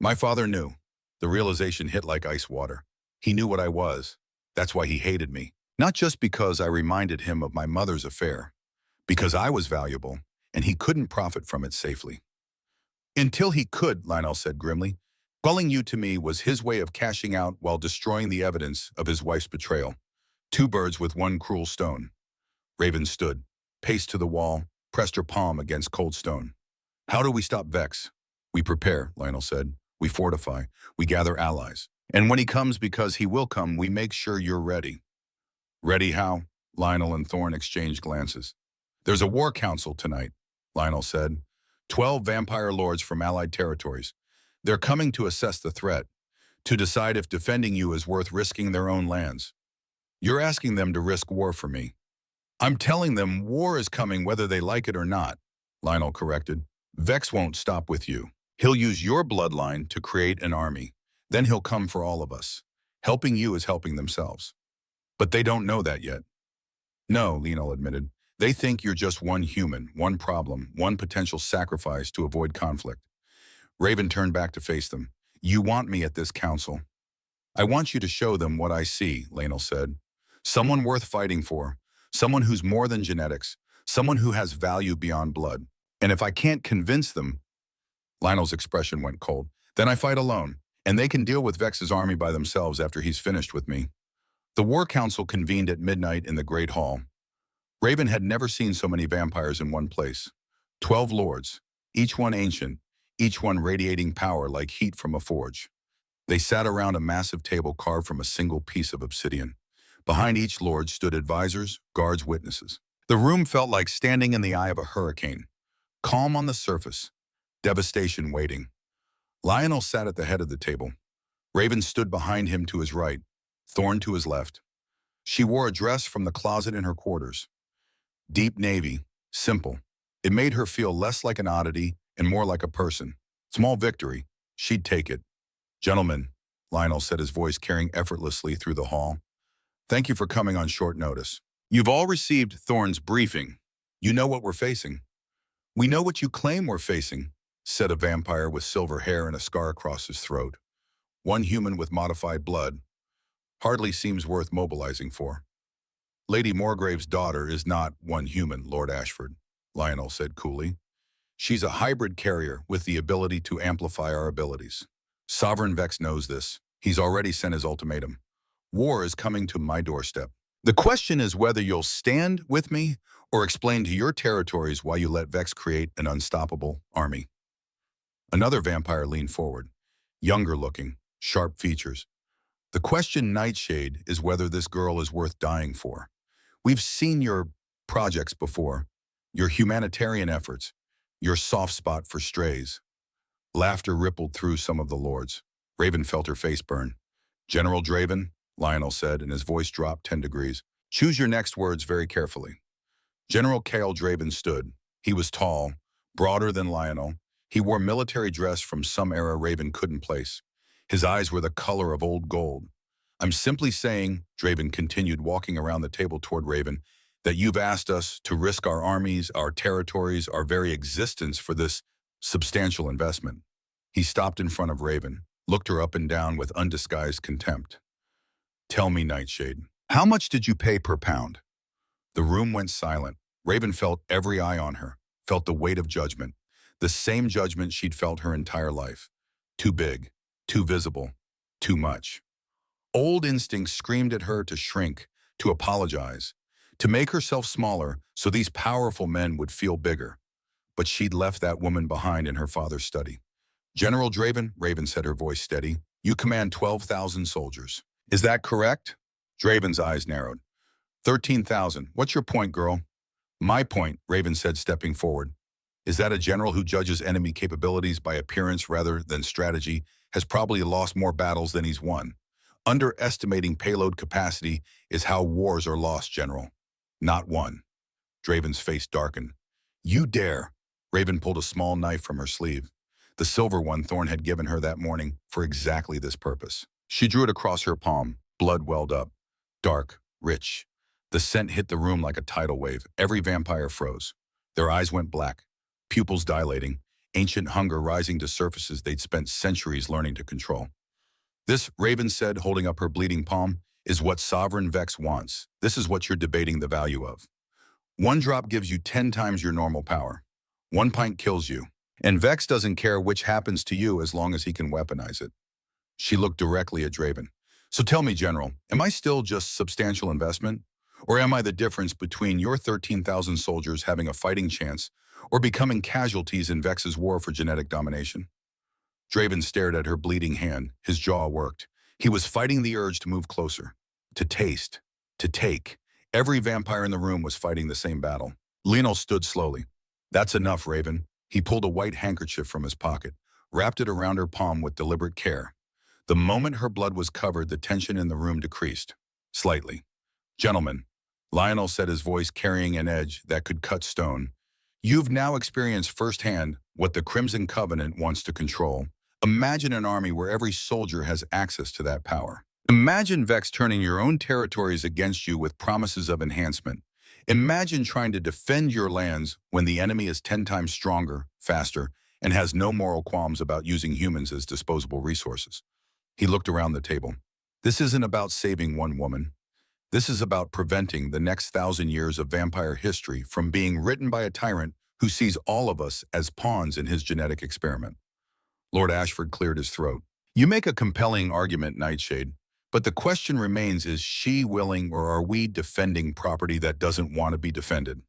My father knew. The realization hit like ice water. He knew what I was. That's why he hated me. Not just because I reminded him of my mother's affair. Because I was valuable, and he couldn't profit from it safely. Until he could, Lionel said grimly. Calling you to me was his way of cashing out while destroying the evidence of his wife's betrayal. Two birds with one cruel stone. Raven stood, paced to the wall, pressed her palm against cold stone. How do we stop Vex? We prepare, Lionel said. We fortify. We gather allies. And when he comes, because he will come, we make sure you're ready. Ready how? Lionel and Thorne exchanged glances. There's a war council tonight, Lionel said. 12 vampire lords from allied territories. They're coming to assess the threat, to decide if defending you is worth risking their own lands. You're asking them to risk war for me. I'm telling them war is coming whether they like it or not, Lionel corrected. Vex won't stop with you. He'll use your bloodline to create an army. Then he'll come for all of us. Helping you is helping themselves. But they don't know that yet. No, Lionel admitted. They think you're just one human, one problem, one potential sacrifice to avoid conflict. Raven turned back to face them. You want me at this council. I want you to show them what I see, Lionel said. Someone worth fighting for. Someone who's more than genetics. Someone who has value beyond blood. And if I can't convince them, Lionel's expression went cold, then I fight alone, and they can deal with Vex's army by themselves after he's finished with me. The War Council convened at midnight in the Great Hall. Raven had never seen so many vampires in one place. 12 lords, each one ancient, each one radiating power like heat from a forge. They sat around a massive table carved from a single piece of obsidian. Behind each lord stood advisors, guards, witnesses. The room felt like standing in the eye of a hurricane. Calm on the surface, devastation waiting. Lionel sat at the head of the table. Raven stood behind him to his right, Thorne to his left. She wore a dress from the closet in her quarters. Deep navy, simple. It made her feel less like an oddity and more like a person. Small victory. She'd take it. Gentlemen, Lionel said, his voice carrying effortlessly through the hall. Thank you for coming on short notice. You've all received Thorne's briefing. You know what we're facing. We know what you claim we're facing, said a vampire with silver hair and a scar across his throat. One human with modified blood. Hardly seems worth mobilizing for. Lady Morgrave's daughter is not one human, Lord Ashford, Lionel said coolly. She's a hybrid carrier with the ability to amplify our abilities. Sovereign Vex knows this. He's already sent his ultimatum. War is coming to my doorstep. The question is whether you'll stand with me or explain to your territories why you let Vex create an unstoppable army. Another vampire leaned forward, younger looking, sharp features. The question, Nightshade, is whether this girl is worth dying for. We've seen your projects before, your humanitarian efforts, your soft spot for strays. Laughter rippled through some of the lords. Raven felt her face burn. General Draven, Lionel said, and his voice dropped 10 degrees. Choose your next words very carefully. General Cale Draven stood. He was tall, broader than Lionel. He wore military dress from some era Raven couldn't place. His eyes were the color of old gold. I'm simply saying, Draven continued, walking around the table toward Raven, that you've asked us to risk our armies, our territories, our very existence for this substantial investment. He stopped in front of Raven, looked her up and down with undisguised contempt. Tell me, Nightshade, how much did you pay per pound? The room went silent. Raven felt every eye on her, felt the weight of judgment, the same judgment she'd felt her entire life. Too big, too visible, too much. Old instincts screamed at her to shrink, to apologize, to make herself smaller so these powerful men would feel bigger. But she'd left that woman behind in her father's study. General Draven, Raven said, her voice steady, you command 12,000 soldiers. Is that correct? Draven's eyes narrowed. 13,000. What's your point, girl? My point, Raven said, stepping forward, is that a general who judges enemy capabilities by appearance rather than strategy has probably lost more battles than he's won. Underestimating payload capacity is how wars are lost, General. Not won. Draven's face darkened. You dare. Raven pulled a small knife from her sleeve, the silver one Thorn had given her that morning for exactly this purpose. She drew it across her palm. Blood welled up. Dark, rich. The scent hit the room like a tidal wave. Every vampire froze. Their eyes went black, pupils dilating, ancient hunger rising to surfaces they'd spent centuries learning to control. This, Raven said, holding up her bleeding palm, is what Sovereign Vex wants. This is what you're debating the value of. 1 drop gives you 10 times your normal power. 1 pint kills you. And Vex doesn't care which happens to you as long as he can weaponize it. She looked directly at Draven. So tell me, General, am I still just substantial investment? Or am I the difference between your 13,000 soldiers having a fighting chance or becoming casualties in Vex's war for genetic domination? Draven stared at her bleeding hand. His jaw worked. He was fighting the urge to move closer, to taste, to take. Every vampire in the room was fighting the same battle. Lionel stood slowly. That's enough, Raven. He pulled a white handkerchief from his pocket, wrapped it around her palm with deliberate care. The moment her blood was covered, the tension in the room decreased. Slightly. Gentlemen, Lionel said, his voice carrying an edge that could cut stone, you've now experienced firsthand what the Crimson Covenant wants to control. Imagine an army where every soldier has access to that power. Imagine Vex turning your own territories against you with promises of enhancement. Imagine trying to defend your lands when the enemy is 10 times stronger, faster, and has no moral qualms about using humans as disposable resources. He looked around the table. This isn't about saving one woman. This is about preventing the next 1,000 years of vampire history from being written by a tyrant who sees all of us as pawns in his genetic experiment. Lord Ashford cleared his throat. You make a compelling argument, Nightshade, but the question remains, is she willing, or are we defending property that doesn't want to be defended?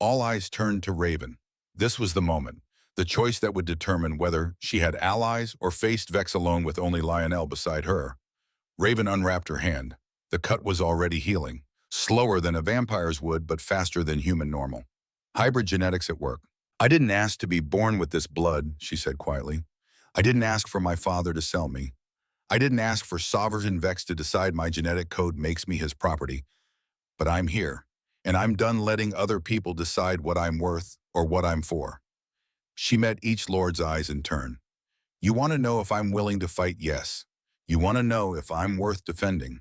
All eyes turned to Raven. This was the moment, the choice that would determine whether she had allies or faced Vex alone with only Lionel beside her. Raven unwrapped her hand. The cut was already healing, slower than a vampire's would, but faster than human normal. Hybrid genetics at work. I didn't ask to be born with this blood, she said quietly. I didn't ask for my father to sell me. I didn't ask for Sovereign Vex to decide my genetic code makes me his property. But I'm here, and I'm done letting other people decide what I'm worth or what I'm for. She met each lord's eyes in turn. You want to know if I'm willing to fight? Yes. You want to know if I'm worth defending?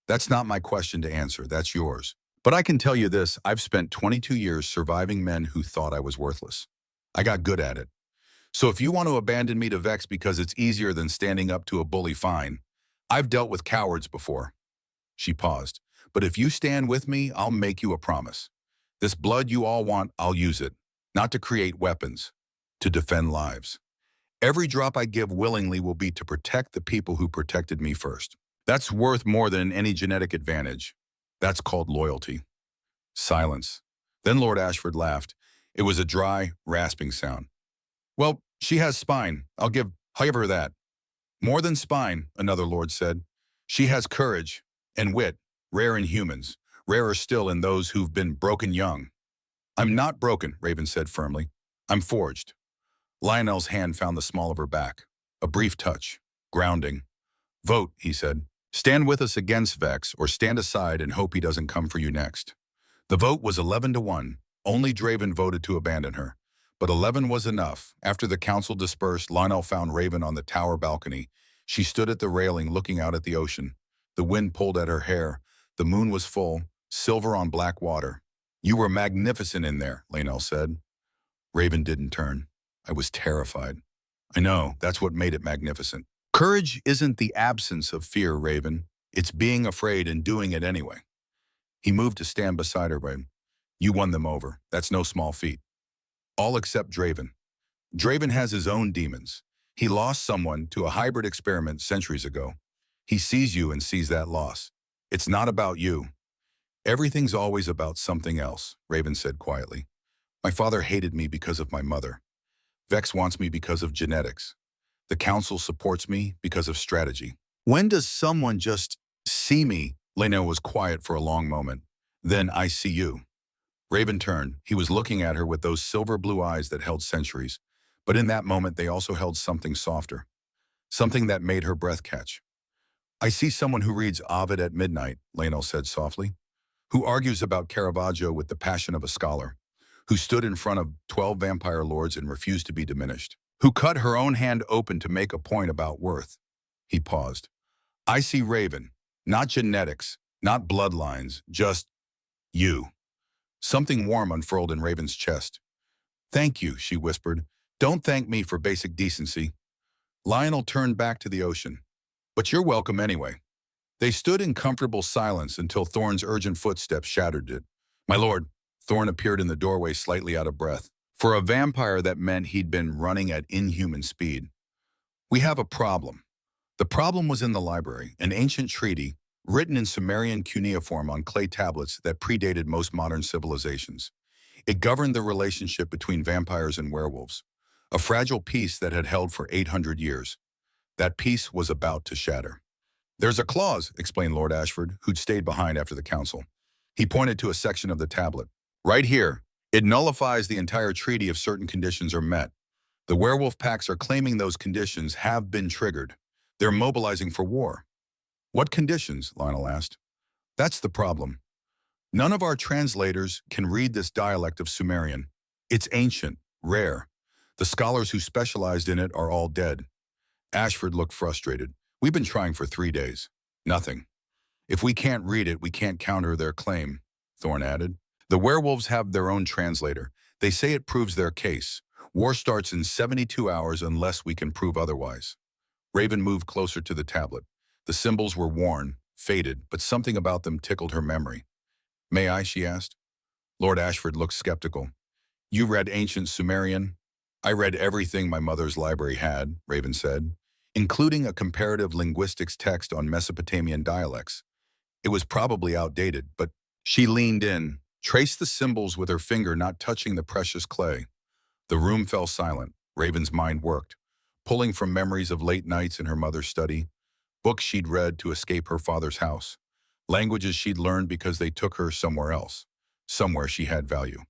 That's not my question to answer, that's yours. But I can tell you this, I've spent 22 years surviving men who thought I was worthless. I got good at it. So if you want to abandon me to Vex because it's easier than standing up to a bully, fine. I've dealt with cowards before. She paused. But if you stand with me, I'll make you a promise. This blood you all want, I'll use it. Not to create weapons, to defend lives. Every drop I give willingly will be to protect the people who protected me first. That's worth more than any genetic advantage. That's called loyalty. Silence. Then Lord Ashford laughed. It was a dry, rasping sound. Well, she has spine. I'll give her that. More than spine, another lord said. She has courage and wit, rare in humans, rarer still in those who've been broken young. I'm not broken, Raven said firmly. I'm forged. Lionel's hand found the small of her back. A brief touch. Grounding. Vote, he said. Stand with us against Vex, or stand aside and hope he doesn't come for you next. The vote was 11-1. Only Draven voted to abandon her. But 11 was enough. After the council dispersed, Lionel found Raven on the tower balcony. She stood at the railing looking out at the ocean. The wind pulled at her hair. The moon was full, silver on black water. You were magnificent in there, Lionel said. Raven didn't turn. I was terrified. I know, that's what made it magnificent. Courage isn't the absence of fear, Raven. It's being afraid and doing it anyway. He moved to stand beside her, Raven. You won them over. That's no small feat. All except Draven. Draven has his own demons. He lost someone to a hybrid experiment centuries ago. He sees you and sees that loss. It's not about you. Everything's always about something else, Raven said quietly. My father hated me because of my mother. Vex wants me because of genetics. The council supports me because of strategy. When does someone just see me? Lena was quiet for a long moment. Then I see you. Raven turned. He was looking at her with those silver blue eyes that held centuries. But in that moment, they also held something softer. Something that made her breath catch. I see someone who reads Ovid at midnight, Lionel said softly. Who argues about Caravaggio with the passion of a scholar. Who stood in front of 12 vampire lords and refused to be diminished. Who cut her own hand open to make a point about worth. He paused. I see Raven. Not genetics, not bloodlines, just you. Something warm unfurled in Raven's chest. Thank you, she whispered. Don't thank me for basic decency. Lionel turned back to the ocean. But you're welcome anyway. They stood in comfortable silence until Thorn's urgent footsteps shattered it. My lord, Thorn appeared in the doorway slightly out of breath. For a vampire, that meant he'd been running at inhuman speed. We have a problem. The problem was in the library, an ancient treaty, written in Sumerian cuneiform on clay tablets that predated most modern civilizations. It governed the relationship between vampires and werewolves, a fragile peace that had held for 800 years. That peace was about to shatter. There's a clause, explained Lord Ashford, who'd stayed behind after the council. He pointed to a section of the tablet. Right here, it nullifies the entire treaty if certain conditions are met. The werewolf packs are claiming those conditions have been triggered. They're mobilizing for war. What conditions? Lionel asked. That's the problem. None of our translators can read this dialect of Sumerian. It's ancient, rare. The scholars who specialized in it are all dead. Ashford looked frustrated. We've been trying for 3 days. Nothing. If we can't read it, we can't counter their claim, Thorn added. The werewolves have their own translator. They say it proves their case. War starts in 72 hours unless we can prove otherwise. Raven moved closer to the tablet. The symbols were worn, faded, but something about them tickled her memory. May I? She asked. Lord Ashford looked skeptical. You read ancient Sumerian? I read everything my mother's library had, Raven said, including a comparative linguistics text on Mesopotamian dialects. It was probably outdated, but she leaned in, traced the symbols with her finger not touching the precious clay. The room fell silent. Raven's mind worked, pulling from memories of late nights in her mother's study, books she'd read to escape her father's house, languages she'd learned because they took her somewhere else, somewhere she had value.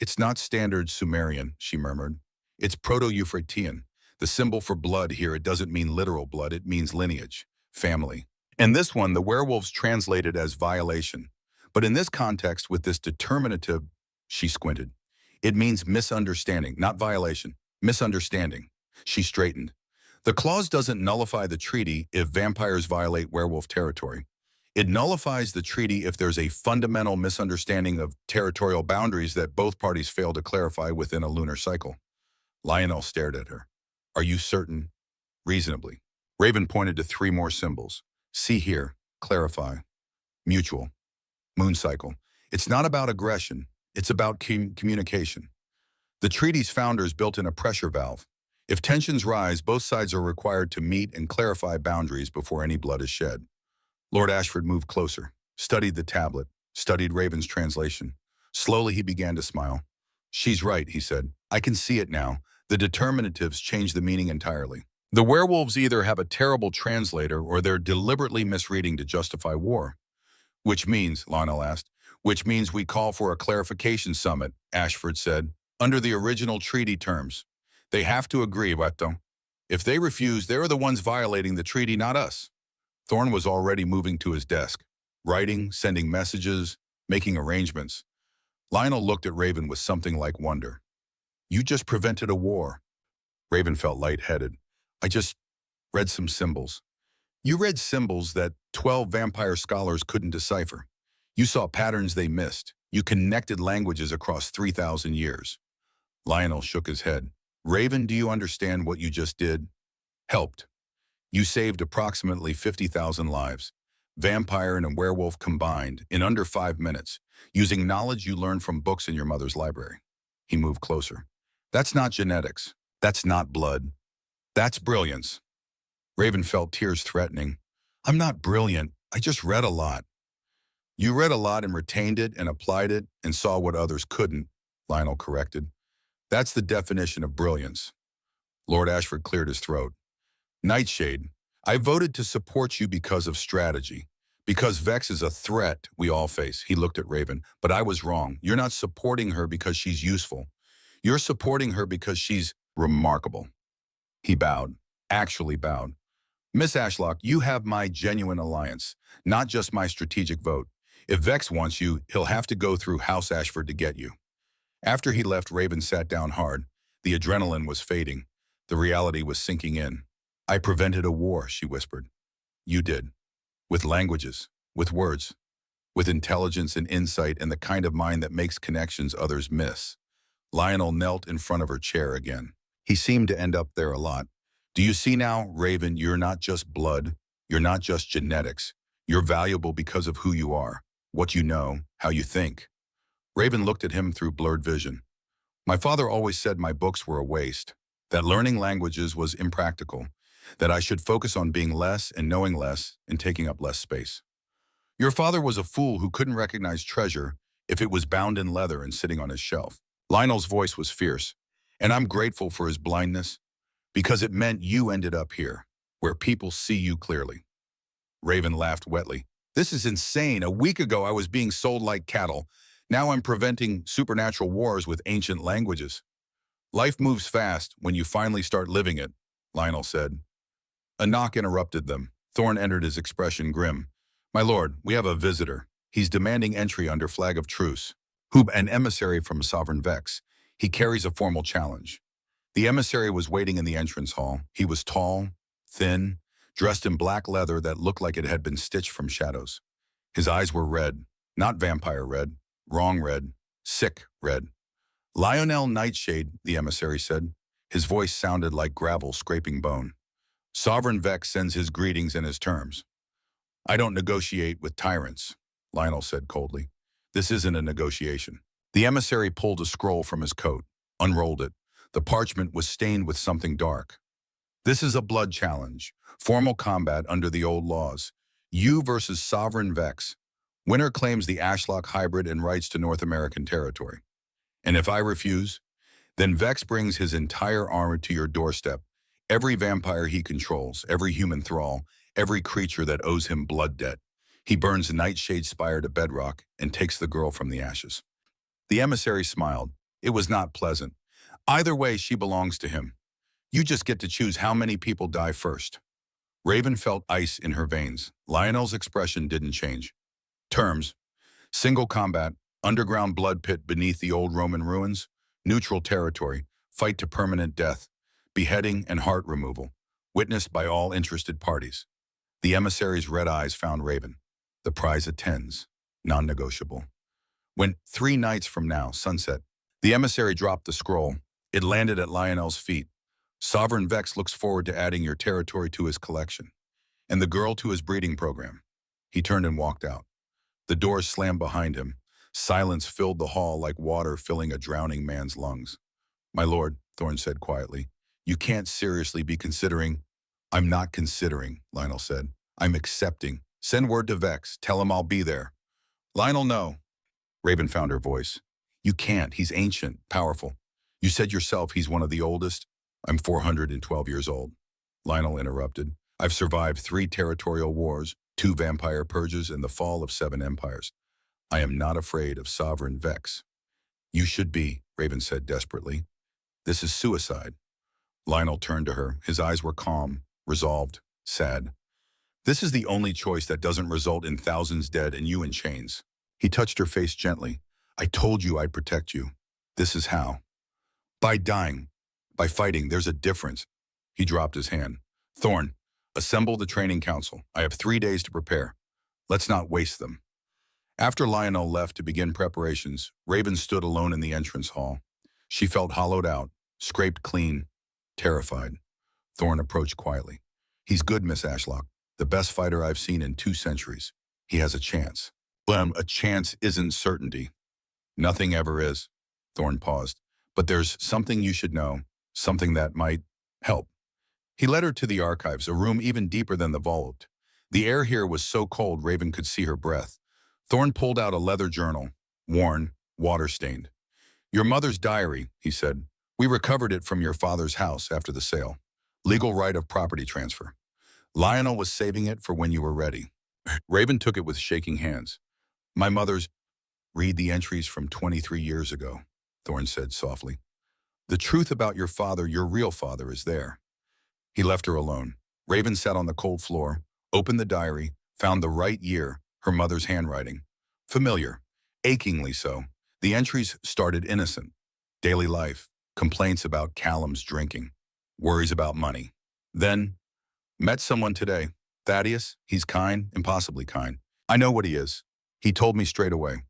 It's not standard Sumerian, she murmured. It's Proto-Euphratean. The symbol for blood here, it doesn't mean literal blood, it means lineage, family. And this one, the werewolves translated as violation. But in this context, with this determinative, she squinted. It means misunderstanding, not violation, misunderstanding. She straightened. The clause doesn't nullify the treaty if vampires violate werewolf territory. It nullifies the treaty if there's a fundamental misunderstanding of territorial boundaries that both parties fail to clarify within a lunar cycle. Lionel stared at her. Are you certain? Reasonably. Raven pointed to 3 more symbols. See here, clarify, mutual, moon cycle. It's not about aggression, it's about communication. The treaty's founders built in a pressure valve. If tensions rise, both sides are required to meet and clarify boundaries before any blood is shed. Lord Ashford moved closer, studied the tablet, studied Raven's translation. Slowly he began to smile. She's right, he said. I can see it now. The determinatives change the meaning entirely. The werewolves either have a terrible translator or they're deliberately misreading to justify war. Which means, Lionel asked, which means we call for a clarification summit, Ashford said, under the original treaty terms. They have to agree, Weto. If they refuse, they're the ones violating the treaty, not us. Thorn was already moving to his desk, writing, sending messages, making arrangements. Lionel looked at Raven with something like wonder. You just prevented a war. Raven felt lightheaded. I just read some symbols. You read symbols that 12 vampire scholars couldn't decipher. You saw patterns they missed. You connected languages across 3,000 years. Lionel shook his head. Raven, do you understand what you just did? Helped. You saved approximately 50,000 lives, vampire and werewolf combined, in under 5 minutes, using knowledge you learned from books in your mother's library. He moved closer. That's not genetics. That's not blood. That's brilliance. Raven felt tears threatening. I'm not brilliant. I just read a lot. You read a lot and retained it and applied it and saw what others couldn't, Lionel corrected. That's the definition of brilliance. Lord Ashford cleared his throat. Nightshade, I voted to support you because of strategy. Because Vex is a threat we all face. He looked at Raven. But I was wrong. You're not supporting her because she's useful. You're supporting her because she's remarkable. He bowed. Actually bowed. Miss Ashlock, you have my genuine alliance, not just my strategic vote. If Vex wants you, he'll have to go through House Ashford to get you. After he left, Raven sat down hard. The adrenaline was fading. The reality was sinking in. I prevented a war, she whispered. You did. With languages, with words, with intelligence and insight and the kind of mind that makes connections others miss. Lionel knelt in front of her chair again. He seemed to end up there a lot. Do you see now, Raven, you're not just blood. You're not just genetics. You're valuable because of who you are, what you know, how you think. Raven looked at him through blurred vision. My father always said my books were a waste, that learning languages was impractical, that I should focus on being less and knowing less and taking up less space. Your father was a fool who couldn't recognize treasure if it was bound in leather and sitting on his shelf. Lionel's voice was fierce, and I'm grateful for his blindness because it meant you ended up here, where people see you clearly. Raven laughed wetly. This is insane. A week ago I was being sold like cattle. Now I'm preventing supernatural wars with ancient languages. Life moves fast when you finally start living it, Lionel said. A knock interrupted them. Thorn entered, his expression grim. My lord, we have a visitor. He's demanding entry under flag of truce. An emissary from Sovereign Vex. He carries a formal challenge. The emissary was waiting in the entrance hall. He was tall, thin, dressed in black leather that looked like it had been stitched from shadows. His eyes were red, not vampire red, wrong red, sick red. Lionel Nightshade, the emissary said. His voice sounded like gravel scraping bone. Sovereign Vex sends his greetings and his terms. I don't negotiate with tyrants, Lionel said coldly. This isn't a negotiation. The emissary pulled a scroll from his coat, unrolled it. The parchment was stained with something dark. This is a blood challenge, formal combat under the old laws. You versus Sovereign Vex. Winner claims the Ashlock hybrid and rights to North American territory. And if I refuse, then Vex brings his entire army to your doorstep. Every vampire he controls, every human thrall, every creature that owes him blood debt. He burns Nightshade's spire to bedrock and takes the girl from the ashes. The emissary smiled. It was not pleasant. Either way, she belongs to him. You just get to choose how many people die first. Raven felt ice in her veins. Lionel's expression didn't change. Terms: single combat, underground blood pit beneath the old Roman ruins, neutral territory, fight to permanent death, beheading and heart removal, witnessed by all interested parties. The emissary's red eyes found Raven. The prize attends, non-negotiable. When 3 nights from now, sunset, the emissary dropped the scroll. It landed at Lionel's feet. Sovereign Vex looks forward to adding your territory to his collection, and the girl to his breeding program. He turned and walked out. The doors slammed behind him. Silence filled the hall like water filling a drowning man's lungs. My lord, Thorn said quietly, you can't seriously be considering. I'm not considering, Lionel said. I'm accepting. Send word to Vex. Tell him I'll be there. Lionel, no. Raven found her voice. You can't. He's ancient, powerful. You said yourself he's one of the oldest. I'm 412 years old. Lionel interrupted. I've survived 3 territorial wars, 2 vampire purges, and the fall of 7 empires. I am not afraid of Sovereign Vex. You should be, Raven said desperately. This is suicide. Lionel turned to her. His eyes were calm, resolved, sad. This is the only choice that doesn't result in thousands dead and you in chains. He touched her face gently. I told you I'd protect you. This is how. By dying. By fighting, there's a difference. He dropped his hand. Thorn, Assemble the training council. I have 3 days to prepare. Let's not waste them. After Lionel left to begin preparations, Raven stood alone in the entrance hall. She felt hollowed out, scraped clean, terrified. Thorne approached quietly. He's good, Miss Ashlock. The best fighter I've seen in 2 centuries. He has a chance. A chance isn't certainty. Nothing ever is. Thorne paused. But there's something you should know, something that might help. He led her to the archives, a room even deeper than the vault. The air here was so cold Raven could see her breath. Thorne pulled out a leather journal, worn, water-stained. Your mother's diary, he said. We recovered it from your father's house after the sale. Legal right of property transfer. Lionel was saving it for when you were ready. Raven took it with shaking hands. My mother's... Read the entries from 23 years ago, Thorne said softly. The truth about your father, your real father, is there. He left her alone. Raven sat on the cold floor, opened the diary, found the right year, her mother's handwriting. Familiar, achingly so. The entries started innocent. Daily life, complaints about Callum's drinking, worries about money. Then, met someone today. Thaddeus, he's kind, impossibly kind. I know what he is. He told me straight away.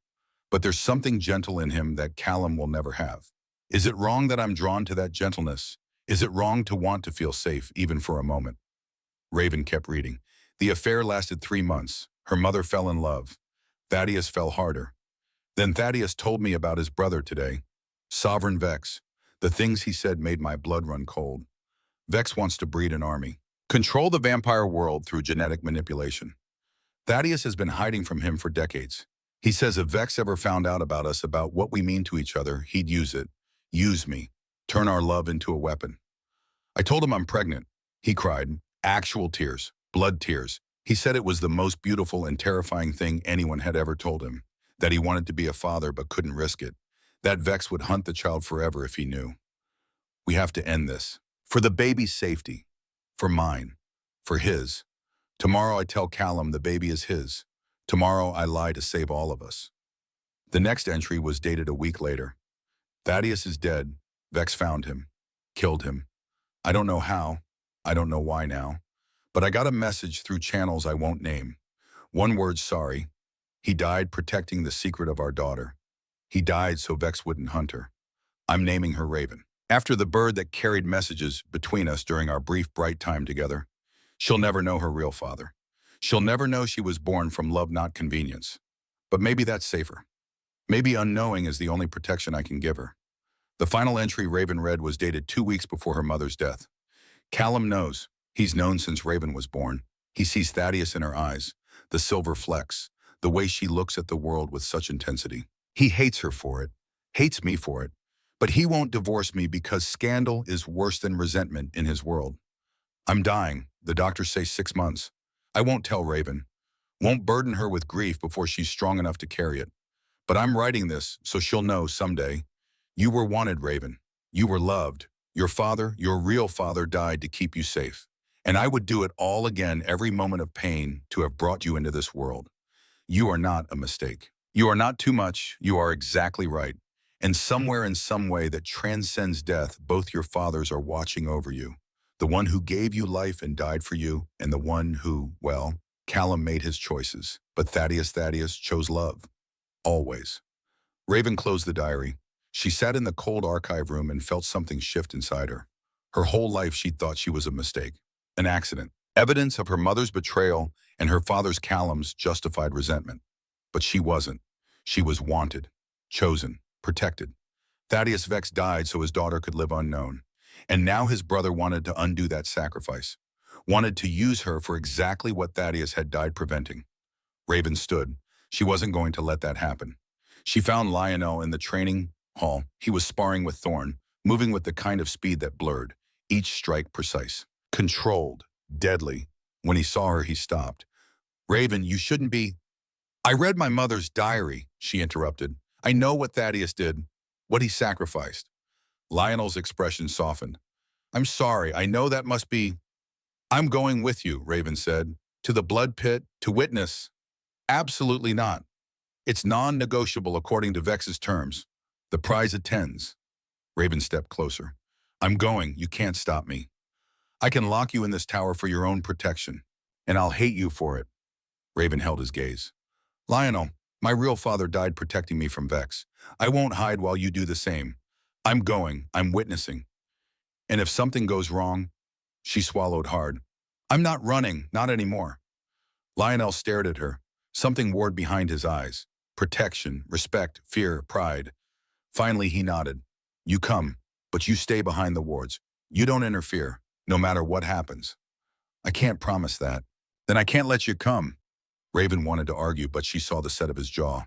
But there's something gentle in him that Callum will never have. Is it wrong that I'm drawn to that gentleness? Is it wrong to want to feel safe, even for a moment? Raven kept reading. The affair lasted 3 months. Her mother fell in love. Thaddeus fell harder. Then Thaddeus told me about his brother today. Sovereign Vex. The things he said made my blood run cold. Vex wants to breed an army. Control the vampire world through genetic manipulation. Thaddeus has been hiding from him for decades. He says if Vex ever found out about us, about what we mean to each other, he'd use it. Use me. Turn our love into a weapon. I told him I'm pregnant. He cried. Actual tears. Blood tears. He said it was the most beautiful and terrifying thing anyone had ever told him. That he wanted to be a father but couldn't risk it. That Vex would hunt the child forever if he knew. We have to end this. For the baby's safety. For mine. For his. Tomorrow I tell Callum the baby is his. Tomorrow I lie to save all of us. The next entry was dated a week later. Thaddeus is dead. Vex found him. Killed him. I don't know how. I don't know why now. But I got a message through channels I won't name. One word, sorry. He died protecting the secret of our daughter. He died so Vex wouldn't hunt her. I'm naming her Raven. After the bird that carried messages between us during our brief bright time together. She'll never know her real father. She'll never know she was born from love, not convenience. But maybe that's safer. Maybe unknowing is the only protection I can give her. The final entry Raven read was dated 2 weeks before her mother's death. Callum knows. He's known since Raven was born. He sees Thaddeus in her eyes, the silver flecks, the way she looks at the world with such intensity. He hates her for it, hates me for it. But he won't divorce me because scandal is worse than resentment in his world. I'm dying. The doctors say 6 months. I won't tell Raven. Won't burden her with grief before she's strong enough to carry it. But I'm writing this so she'll know someday. You were wanted, Raven. You were loved. Your father, your real father, died to keep you safe. And I would do it all again every moment of pain to have brought you into this world. You are not a mistake. You are not too much. You are exactly right. And somewhere in some way that transcends death, both your fathers are watching over you. The one who gave you life and died for you, and the one who, well, Callum made his choices. But Thaddeus chose love. Always. Raven closed the diary. She sat in the cold archive room and felt something shift inside her. Her whole life she thought she was a mistake, an accident, evidence of her mother's betrayal and her father's Callum's justified resentment. But she wasn't. She was wanted, chosen, protected. Thaddeus Vex died so his daughter could live unknown. And now his brother wanted to undo that sacrifice, wanted to use her for exactly what Thaddeus had died preventing. Raven stood. She wasn't going to let that happen. She found Lionel in the training hall. He was sparring with Thorne, moving with the kind of speed that blurred, each strike precise, controlled, deadly. When he saw her, he stopped. Raven, you shouldn't be... I read my mother's diary, she interrupted. I know what Thaddeus did, what he sacrificed. Lionel's expression softened. I'm sorry, I know that must be... I'm going with you, Raven said. To the blood pit, to witness. Absolutely not. It's non-negotiable according to Vex's terms. The prize attends. Raven stepped closer. I'm going, you can't stop me. I can lock you in this tower for your own protection, and I'll hate you for it. Raven held his gaze. Lionel, my real father died protecting me from Vex. I won't hide while you do the same. I'm witnessing. And if something goes wrong, she swallowed hard. I'm not running, not anymore. Lionel stared at her. Something warred behind his eyes. Protection, respect, fear, pride. Finally, he nodded. You come, but you stay behind the wards. You don't interfere, no matter what happens. I can't promise that. Then I can't let you come. Raven wanted to argue, but she saw the set of his jaw,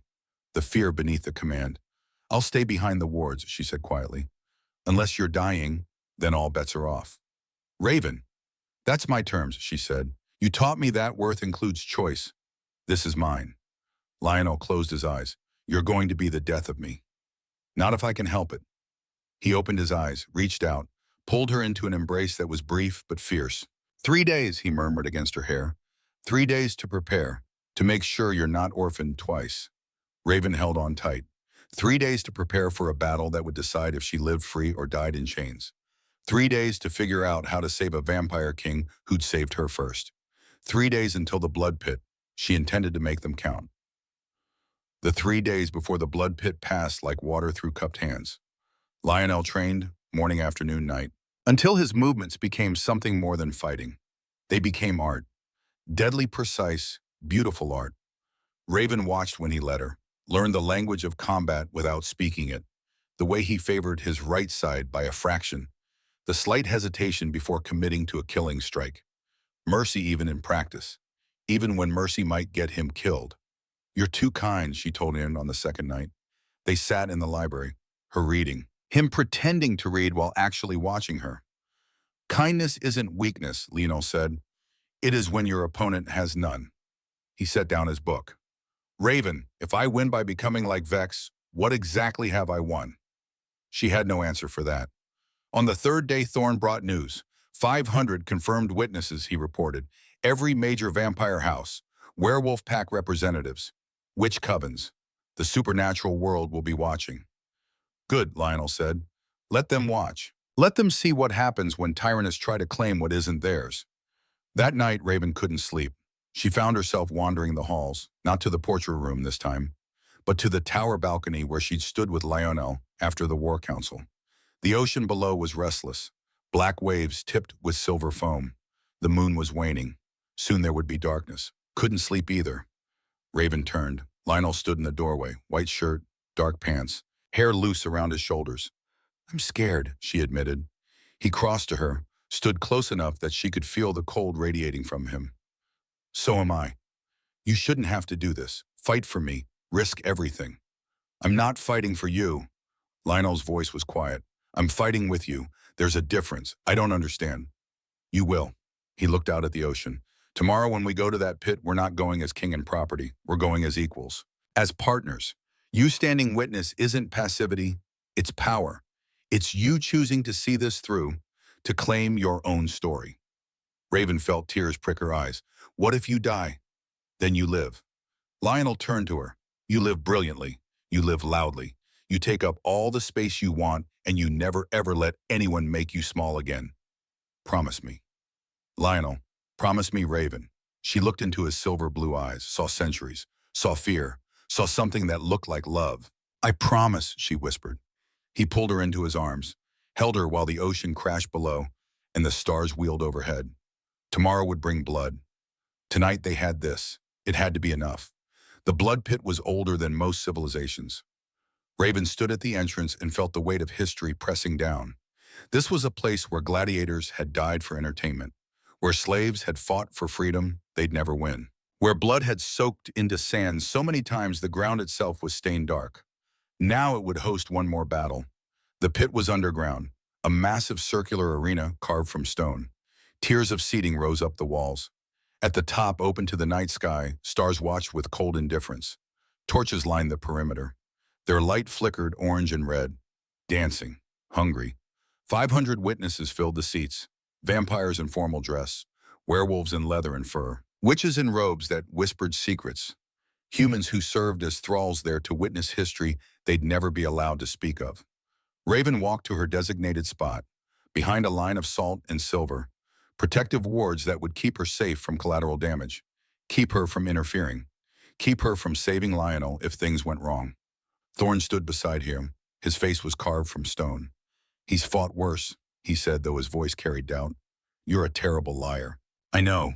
the fear beneath the command. I'll stay behind the wards, she said quietly. Unless you're dying, then all bets are off. Raven, that's my terms, she said. You taught me that worth includes choice. This is mine. Lionel closed his eyes. You're going to be the death of me. Not if I can help it. He opened his eyes, reached out, pulled her into an embrace that was brief but fierce. 3 days, he murmured against her hair. 3 days to prepare, to make sure you're not orphaned twice. Raven held on tight. 3 days to prepare for a battle that would decide if she lived free or died in chains. 3 days to figure out how to save a vampire king who'd saved her first. 3 days until the blood pit. She intended to make them count. The 3 days before the blood pit passed like water through cupped hands. Lionel trained, morning, afternoon, night, until his movements became something more than fighting. They became art. Deadly precise, beautiful art. Raven watched when he led her, learned the language of combat without speaking it, the way he favored his right side by a fraction, the slight hesitation before committing to a killing strike. Mercy even in practice, even when mercy might get him killed. You're too kind, she told him on the second night. They sat in the library, her reading, him pretending to read while actually watching her. Kindness isn't weakness, Lionel said. It is when your opponent has none. He set down his book. Raven, if I win by becoming like Vex, what exactly have I won? She had no answer for that. On the third day, Thorn brought news. 500 confirmed witnesses, he reported. Every major vampire house, werewolf pack representatives, witch covens. The supernatural world will be watching. Good, Lionel said. Let them watch. Let them see what happens when tyrannists try to claim what isn't theirs. That night, Raven couldn't sleep. She found herself wandering the halls, not to the portrait room this time, but to the tower balcony where she'd stood with Lionel after the war council. The ocean below was restless. Black waves tipped with silver foam. The moon was waning. Soon there would be darkness. Couldn't sleep either. Raven turned. Lionel stood in the doorway, white shirt, dark pants, hair loose around his shoulders. I'm scared, she admitted. He crossed to her, stood close enough that she could feel the cold radiating from him. So am I. You shouldn't have to do this. Fight for me. Risk everything. I'm not fighting for you. Lionel's voice was quiet. I'm fighting with you. There's a difference. I don't understand. You will. He looked out at the ocean. Tomorrow when we go to that pit, we're not going as king and property. We're going as equals. As partners. You standing witness isn't passivity. It's power. It's you choosing to see this through, to claim your own story. Raven felt tears prick her eyes. What if you die? Then you live. Lionel turned to her. You live brilliantly. You live loudly. You take up all the space you want, and you never ever let anyone make you small again. Promise me. Lionel, promise me, Raven. She looked into his silver blue eyes, saw centuries, saw fear, saw something that looked like love. I promise, she whispered. He pulled her into his arms, held her while the ocean crashed below and the stars wheeled overhead. Tomorrow would bring blood. Tonight they had this. It had to be enough. The blood pit was older than most civilizations. Raven stood at the entrance and felt the weight of history pressing down. This was a place where gladiators had died for entertainment, where slaves had fought for freedom they'd never win, where blood had soaked into sand so many times the ground itself was stained dark. Now it would host one more battle. The pit was underground, a massive circular arena carved from stone. Tiers of seating rose up the walls. At the top, open to the night sky, stars watched with cold indifference. Torches lined the perimeter. Their light flickered orange and red, dancing, hungry. 500 witnesses filled the seats, vampires in formal dress, werewolves in leather and fur, witches in robes that whispered secrets, humans who served as thralls there to witness history they'd never be allowed to speak of. Raven walked to her designated spot, behind a line of salt and silver, Protective wards that would keep her safe from collateral damage, keep her from interfering, keep her from saving Lionel if things went wrong. Thorne stood beside him. His face was carved from stone. "He's fought worse," he said, though his voice carried doubt. "You're a terrible liar." "I know."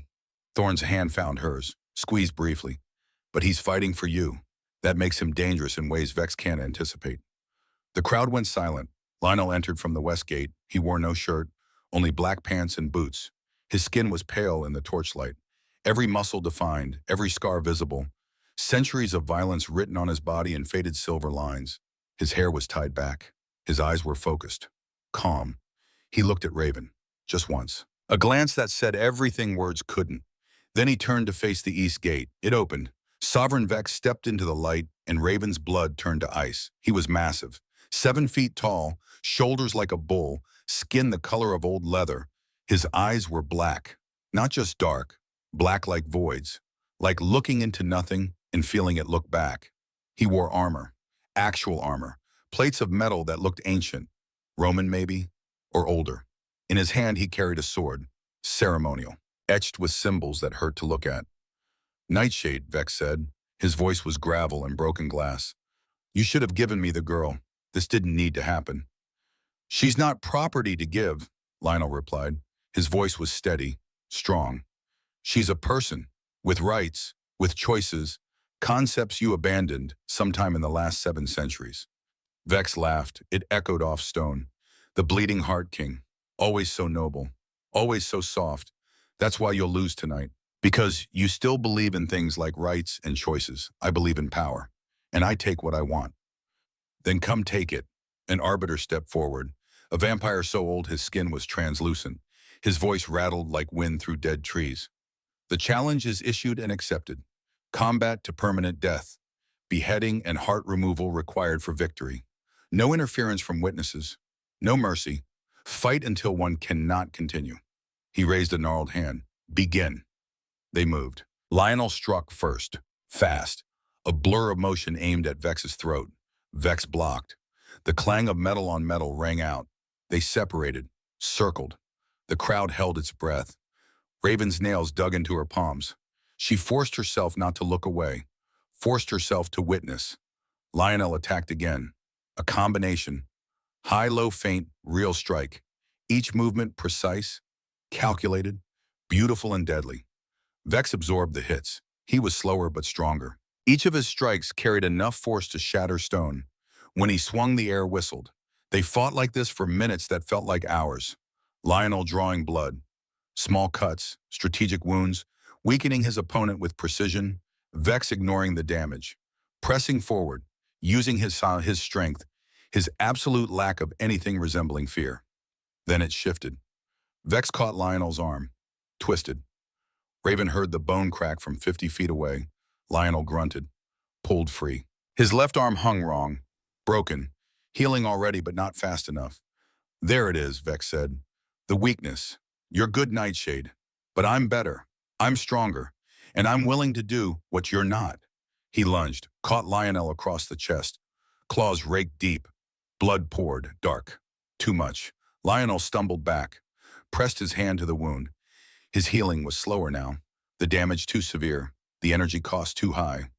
Thorne's hand found hers, squeezed briefly. "But he's fighting for you. That makes him dangerous in ways Vex can't anticipate." The crowd went silent. Lionel entered from the west gate. He wore no shirt, only black pants and boots. His skin was pale in the torchlight, every muscle defined, every scar visible. Centuries of violence written on his body in faded silver lines. His hair was tied back. His eyes were focused, calm. He looked at Raven, just once. A glance that said everything words couldn't. Then he turned to face the east gate. It opened. Sovereign Vex stepped into the light, and Raven's blood turned to ice. He was massive, 7 feet tall, shoulders like a bull, skin the color of old leather. His eyes were black, not just dark, black like voids, like looking into nothing and feeling it look back. He wore armor, actual armor, plates of metal that looked ancient, Roman maybe, or older. In his hand he carried a sword, ceremonial, etched with symbols that hurt to look at. "Nightshade," Vex said. His voice was gravel and broken glass. "You should have given me the girl. This didn't need to happen." "She's not property to give," Lionel replied. His voice was steady, strong. "She's a person, with rights, with choices, concepts you abandoned sometime in the last 7 centuries. Vex laughed. It echoed off stone. "The bleeding heart king, always so noble, always so soft. That's why you'll lose tonight. Because you still believe in things like rights and choices. I believe in power, and I take what I want." "Then come take it." An arbiter stepped forward, a vampire so old his skin was translucent. His voice rattled like wind through dead trees. "The challenge is issued and accepted. Combat to permanent death. Beheading and heart removal required for victory. No interference from witnesses. No mercy. Fight until one cannot continue." He raised a gnarled hand. "Begin." They moved. Lionel struck first, fast. A blur of motion aimed at Vex's throat. Vex blocked. The clang of metal on metal rang out. They separated, circled. The crowd held its breath. Raven's nails dug into her palms. She forced herself not to look away, forced herself to witness. Lionel attacked again. A combination. High, low, faint, real strike. Each movement precise, calculated, beautiful and deadly. Vex absorbed the hits. He was slower but stronger. Each of his strikes carried enough force to shatter stone. When he swung, the air whistled. They fought like this for minutes that felt like hours. Lionel drawing blood. Small cuts, strategic wounds, weakening his opponent with precision. Vex ignoring the damage. Pressing forward, using his strength, his absolute lack of anything resembling fear. Then it shifted. Vex caught Lionel's arm. Twisted. Raven heard the bone crack from 50 feet away. Lionel grunted. Pulled free. His left arm hung wrong. Broken. Healing already, but not fast enough. "There it is," Vex said. "The weakness. You're good, Nightshade. But I'm better. I'm stronger. And I'm willing to do what you're not." He lunged, caught Lionel across the chest. Claws raked deep. Blood poured, dark. Too much. Lionel stumbled back, pressed his hand to the wound. His healing was slower now. The damage too severe. The energy cost too high.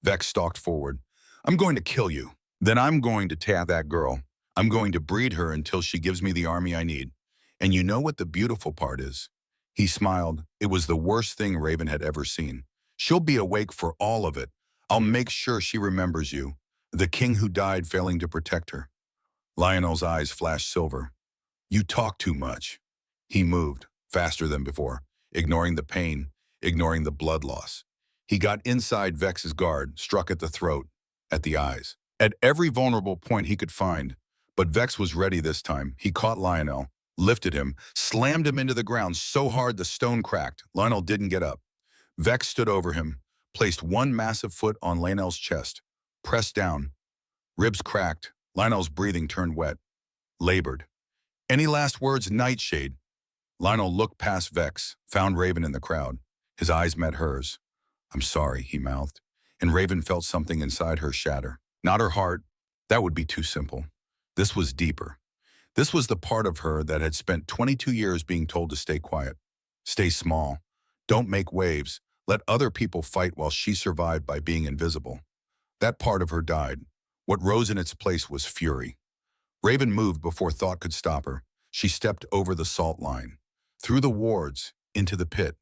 Vex stalked forward. "I'm going to kill you. Then I'm going to tear that girl. I'm going to breed her until she gives me the army I need. And you know what the beautiful part is?" He smiled. It was the worst thing Raven had ever seen. "She'll be awake for all of it. I'll make sure she remembers you, the king who died failing to protect her." Lionel's eyes flashed silver. "You talk too much." He moved, faster than before, ignoring the pain, ignoring the blood loss. He got inside Vex's guard, struck at the throat, at the eyes, at every vulnerable point he could find. But Vex was ready this time. He caught Lionel, lifted him, slammed him into the ground so hard the stone cracked. Lionel didn't get up. Vex stood over him, placed one massive foot on Lionel's chest, pressed down. Ribs cracked. Lionel's breathing turned wet. Labored. "Any last words, Nightshade?" Lionel looked past Vex, found Raven in the crowd. His eyes met hers. "I'm sorry," he mouthed, and Raven felt something inside her shatter. Not her heart. That would be too simple. This was deeper. This was the part of her that had spent 22 years being told to stay quiet, stay small, don't make waves, let other people fight while she survived by being invisible. That part of her died. What rose in its place was fury. Raven moved before thought could stop her. She stepped over the salt line, through the wards, into the pit.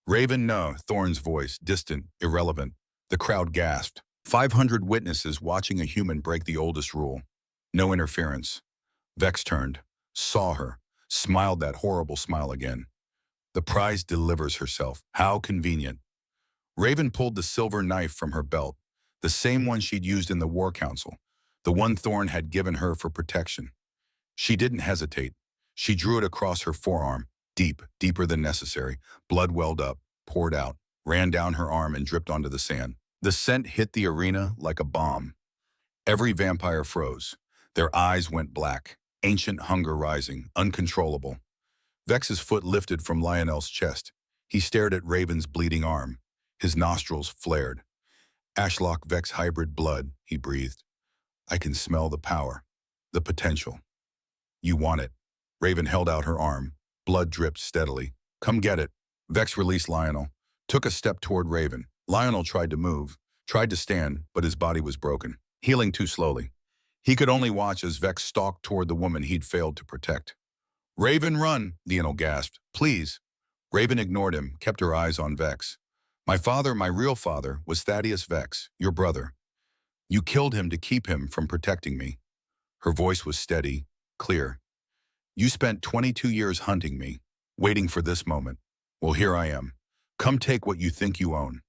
Raven, no, Thorne's voice, distant, irrelevant. The crowd gasped. 500 witnesses watching a human break the oldest rule. No interference. Vex turned, saw her, smiled that horrible smile again. The prize delivers herself. How convenient. Raven pulled the silver knife from her belt, the same one she'd used in the War Council, the one Thorne had given her for protection. She didn't hesitate. She drew it across her forearm, deep, deeper than necessary. Blood welled up, poured out, ran down her arm and dripped onto the sand. The scent hit the arena like a bomb. Every vampire froze. Their eyes went black, ancient hunger rising, uncontrollable. Vex's foot lifted from Lionel's chest. He stared at Raven's bleeding arm. His nostrils flared. Ashlock Vex hybrid blood, he breathed. I can smell the power, the potential. You want it. Raven held out her arm. Blood dripped steadily. Come get it. Vex released Lionel, took a step toward Raven. Lionel tried to move, tried to stand, but his body was broken, healing too slowly. He could only watch as Vex stalked toward the woman he'd failed to protect. Raven, run, Lionel gasped. Please. Raven ignored him, kept her eyes on Vex. My father, my real father, was Thaddeus Vex, your brother. You killed him to keep him from protecting me. Her voice was steady, clear. You spent 22 years hunting me, waiting for this moment. Well, here I am. Come take what you think you own.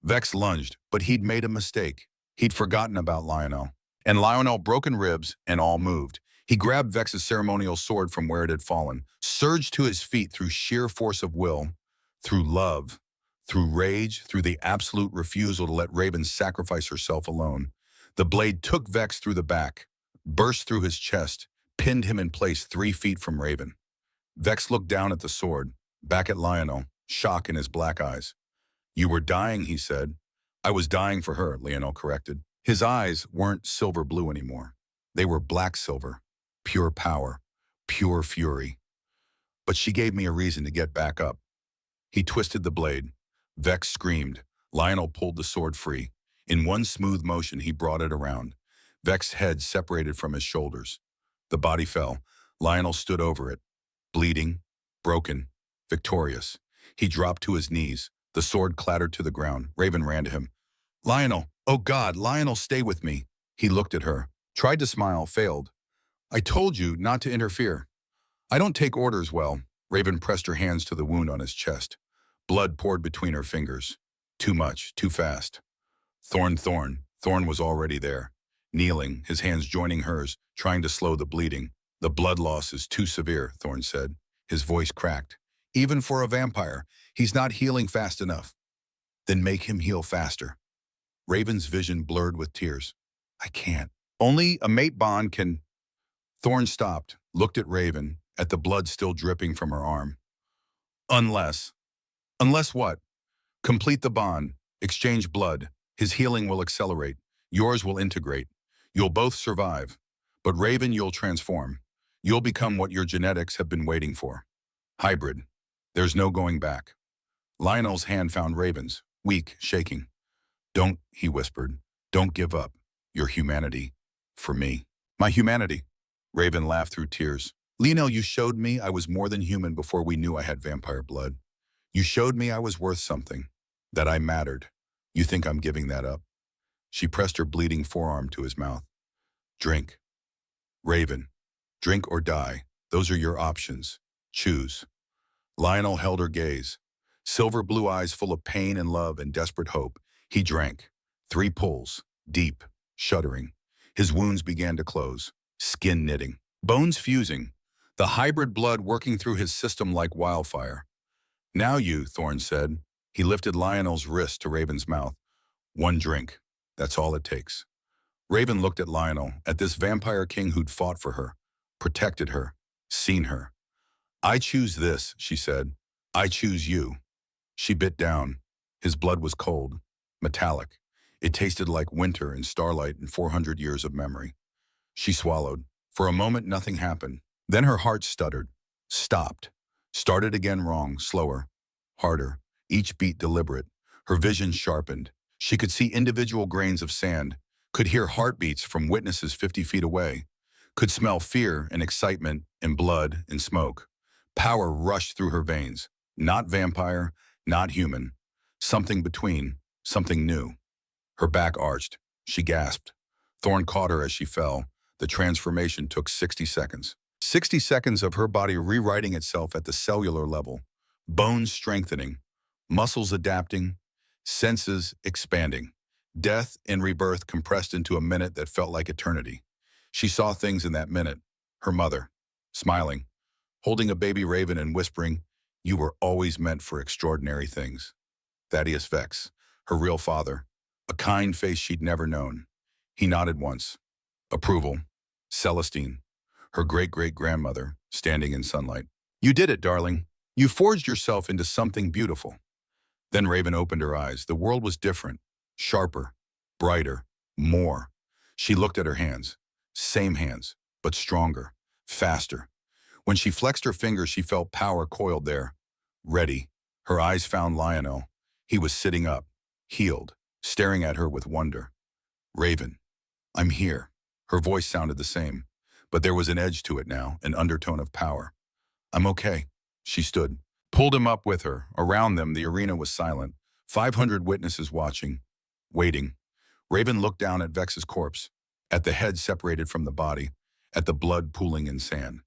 Vex lunged, but he'd made a mistake. He'd forgotten about Lionel. And Lionel, broken ribs, and all moved. He grabbed Vex's ceremonial sword from where it had fallen, surged to his feet through sheer force of will, through love, through rage, through the absolute refusal to let Raven sacrifice herself alone. The blade took Vex through the back, burst through his chest, pinned him in place 3 feet from Raven. Vex looked down at the sword, back at Lionel, shock in his black eyes. You were dying, he said. I was dying for her, Lionel corrected. His eyes weren't silver blue anymore. They were black silver, pure power, pure fury. But she gave me a reason to get back up. He twisted the blade. Vex screamed. Lionel pulled the sword free. In one smooth motion, he brought it around. Vex's head separated from his shoulders. The body fell. Lionel stood over it, bleeding, broken, victorious. He dropped to his knees. The sword clattered to the ground. Raven ran to him. Lionel, oh God, Lionel, stay with me. He looked at her, tried to smile, failed. I told you not to interfere. I don't take orders well. Raven pressed her hands to the wound on his chest. Blood poured between her fingers. Too much, too fast. Thorne. Thorne was already there, kneeling, his hands joining hers, trying to slow the bleeding. The blood loss is too severe, Thorne said. His voice cracked. Even for a vampire, he's not healing fast enough. Then make him heal faster. Raven's vision blurred with tears. I can't. Only a mate bond can... Thorne stopped, looked at Raven, at the blood still dripping from her arm. Unless... Unless what? Complete the bond. Exchange blood. His healing will accelerate. Yours will integrate. You'll both survive. But Raven, you'll transform. You'll become what your genetics have been waiting for. Hybrid. There's no going back. Lionel's hand found Raven's, weak, shaking. Don't, he whispered. Don't give up. Your humanity. For me. My humanity. Raven laughed through tears. Lionel, you showed me I was more than human before we knew I had vampire blood. You showed me I was worth something. That I mattered. You think I'm giving that up? She pressed her bleeding forearm to his mouth. Drink. Raven. Drink or die. Those are your options. Choose. Lionel held her gaze. Silver blue eyes full of pain and love and desperate hope. He drank. 3 pulls. Deep. Shuddering. His wounds began to close. Skin knitting. Bones fusing. The hybrid blood working through his system like wildfire. Now you, Thorne said. He lifted Lionel's wrist to Raven's mouth. 1 drink. That's all it takes. Raven looked at Lionel, at this vampire king who'd fought for her, protected her, seen her. I choose this, she said. I choose you. She bit down. His blood was cold, metallic. It tasted like winter and starlight and 400 years of memory. She swallowed. For a moment, nothing happened. Then her heart stuttered, stopped, started again wrong, slower, harder, each beat deliberate. Her vision sharpened. She could see individual grains of sand, could hear heartbeats from witnesses 50 feet away, could smell fear and excitement and blood and smoke. Power rushed through her veins. Not vampire, not human. Something between, something new. Her back arched. She gasped. Thorn caught her as she fell. The transformation took 60 seconds. 60 seconds of her body rewriting itself at the cellular level. Bones strengthening, muscles adapting, senses expanding. Death and rebirth compressed into a minute that felt like eternity. She saw things in that minute. Her mother, smiling, holding a baby raven and whispering, "You were always meant for extraordinary things." Thaddeus Vex, her real father, a kind face she'd never known. He nodded once. Approval. Celestine, her great-great-grandmother, standing in sunlight. "You did it, darling. You forged yourself into something beautiful." Then Raven opened her eyes. The world was different, sharper, brighter, more. She looked at her hands. Same hands, but stronger, faster. When she flexed her fingers, she felt power coiled there. Ready. Her eyes found Lionel. He was sitting up, healed, staring at her with wonder. "Raven, I'm here." Her voice sounded the same, but there was an edge to it now, an undertone of power. "I'm okay." She stood, pulled him up with her. Around them, the arena was silent. 500 witnesses watching, waiting. Raven looked down at Vex's corpse, at the head separated from the body, at the blood pooling in sand.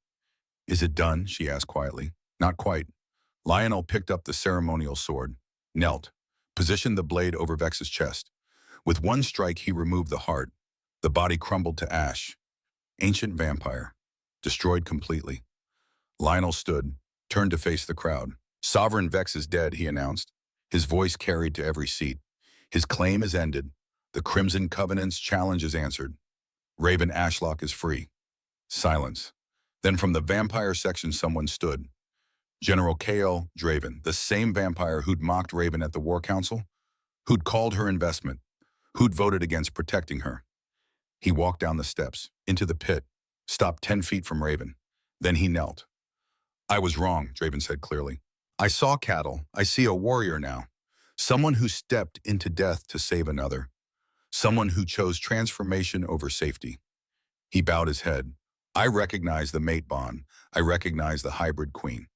"Is it done?" she asked quietly. "Not quite." Lionel picked up the ceremonial sword, knelt, positioned the blade over Vex's chest. With one strike, he removed the heart. The body crumbled to ash. Ancient vampire, destroyed completely. Lionel stood, turned to face the crowd. "Sovereign Vex is dead," he announced. His voice carried to every seat. "His claim is ended. The Crimson Covenant's challenge is answered. Raven Ashlock is free." Silence. Then from the vampire section someone stood. General K.L. Draven, the same vampire who'd mocked Raven at the War Council, who'd called her investment, who'd voted against protecting her. He walked down the steps, into the pit, stopped 10 feet from Raven. Then he knelt. "I was wrong," Draven said clearly. "I saw cattle. I see a warrior now. Someone who stepped into death to save another. Someone who chose transformation over safety." He bowed his head. "I recognize the mate bond. I recognize the hybrid queen."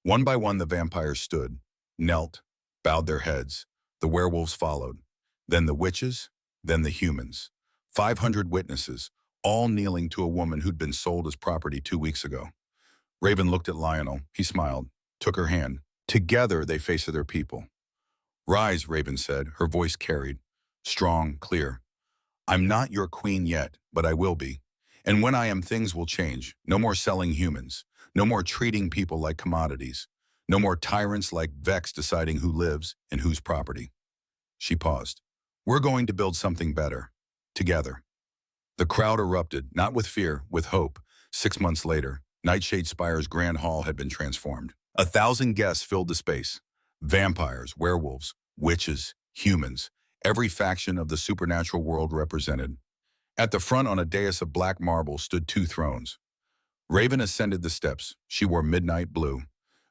One by one, the vampires stood, knelt, bowed their heads. The werewolves followed. Then the witches, then the humans. 500 witnesses, all kneeling to a woman who'd been sold as property 2 weeks ago. Raven looked at Lionel. He smiled, took her hand. Together, they faced their people. "Rise," Raven said, her voice carried, strong, clear. "I'm not your queen yet, but I will be. And when I am, things will change. No more selling humans. No more treating people like commodities. No more tyrants like Vex deciding who lives and whose property." She paused. "We're going to build something better. Together." The crowd erupted, not with fear, with hope. 6 months later, Nightshade Spire's Grand Hall had been transformed. 1,000 guests filled the space. Vampires, werewolves, witches, humans, every faction of the supernatural world represented. At the front, on a dais of black marble, stood 2 thrones. Raven ascended the steps. She wore midnight blue,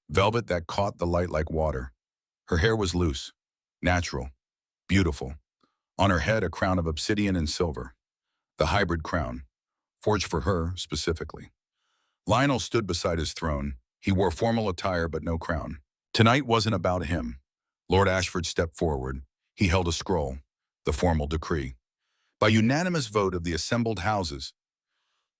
velvet that caught the light like water. Her hair was loose, natural, beautiful. On her head, a crown of obsidian and silver. The hybrid crown, forged for her specifically. Lionel stood beside his throne. He wore formal attire but no crown. Tonight wasn't about him. Lord Ashford stepped forward. He held a scroll, the formal decree. By unanimous vote of the assembled houses,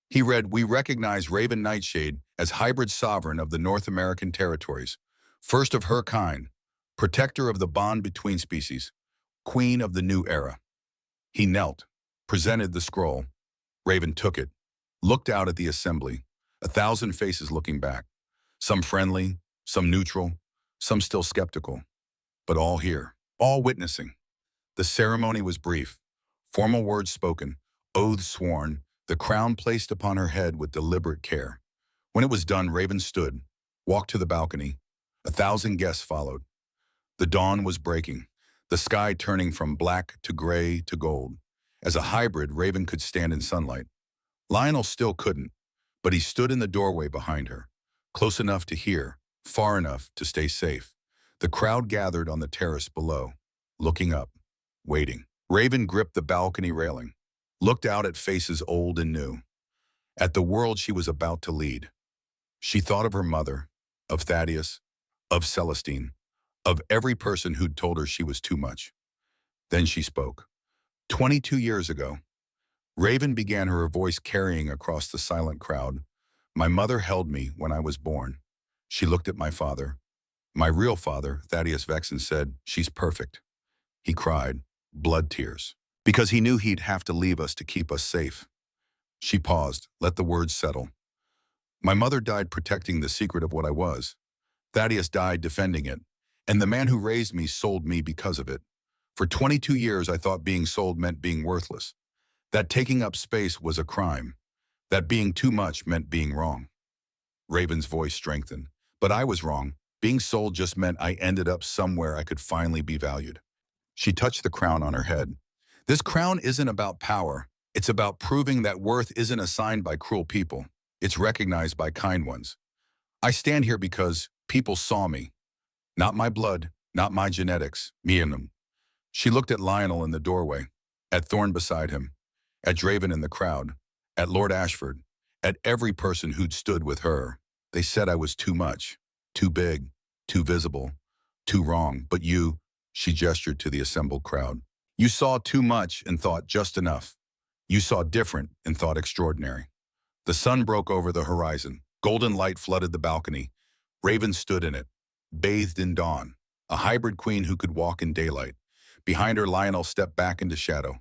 he read, "We recognize Raven Nightshade as hybrid sovereign of the North American territories, first of her kind, protector of the bond between species, queen of the new era." He knelt, presented the scroll. Raven took it, looked out at the assembly, 1,000 faces looking back, some friendly, some neutral, some still skeptical, but all here, all witnessing. The ceremony was brief, formal words spoken, oaths sworn, the crown placed upon her head with deliberate care. When it was done, Raven stood, walked to the balcony. 1,000 guests followed. The dawn was breaking, the sky turning from black to gray to gold. As a hybrid, Raven could stand in sunlight, Lionel still couldn't, but he stood in the doorway behind her, close enough to hear, far enough to stay safe. The crowd gathered on the terrace below, looking up, waiting. Raven gripped the balcony railing, looked out at faces old and new, at the world she was about to lead. She thought of her mother, of Thaddeus, of Celestine, of every person who'd told her she was too much. Then she spoke. 22 years ago, Raven began, her voice carrying across the silent crowd. My mother held me when I was born. She looked at my father. My real father, Thaddeus Vex, and said, she's perfect. He cried, blood tears, because he knew he'd have to leave us to keep us safe. She paused, let the words settle. My mother died protecting the secret of what I was. Thaddeus died defending it, and the man who raised me sold me because of it. For 22 years, I thought being sold meant being worthless, that taking up space was a crime, that being too much meant being wrong. Raven's voice strengthened, but I was wrong. Being sold just meant I ended up somewhere I could finally be valued. She touched the crown on her head. This crown isn't about power. It's about proving that worth isn't assigned by cruel people. It's recognized by kind ones. I stand here because people saw me. Not my blood, not my genetics, me and them. She looked at Lionel in the doorway, at Thorne beside him, at Draven in the crowd, at Lord Ashford, at every person who'd stood with her. They said I was too much, too big, too visible, too wrong. But you, she gestured to the assembled crowd, you saw too much and thought just enough. You saw different and thought extraordinary. The sun broke over the horizon. Golden light flooded the balcony. Raven stood in it, bathed in dawn, a hybrid queen who could walk in daylight. Behind her, Lionel stepped back into shadow.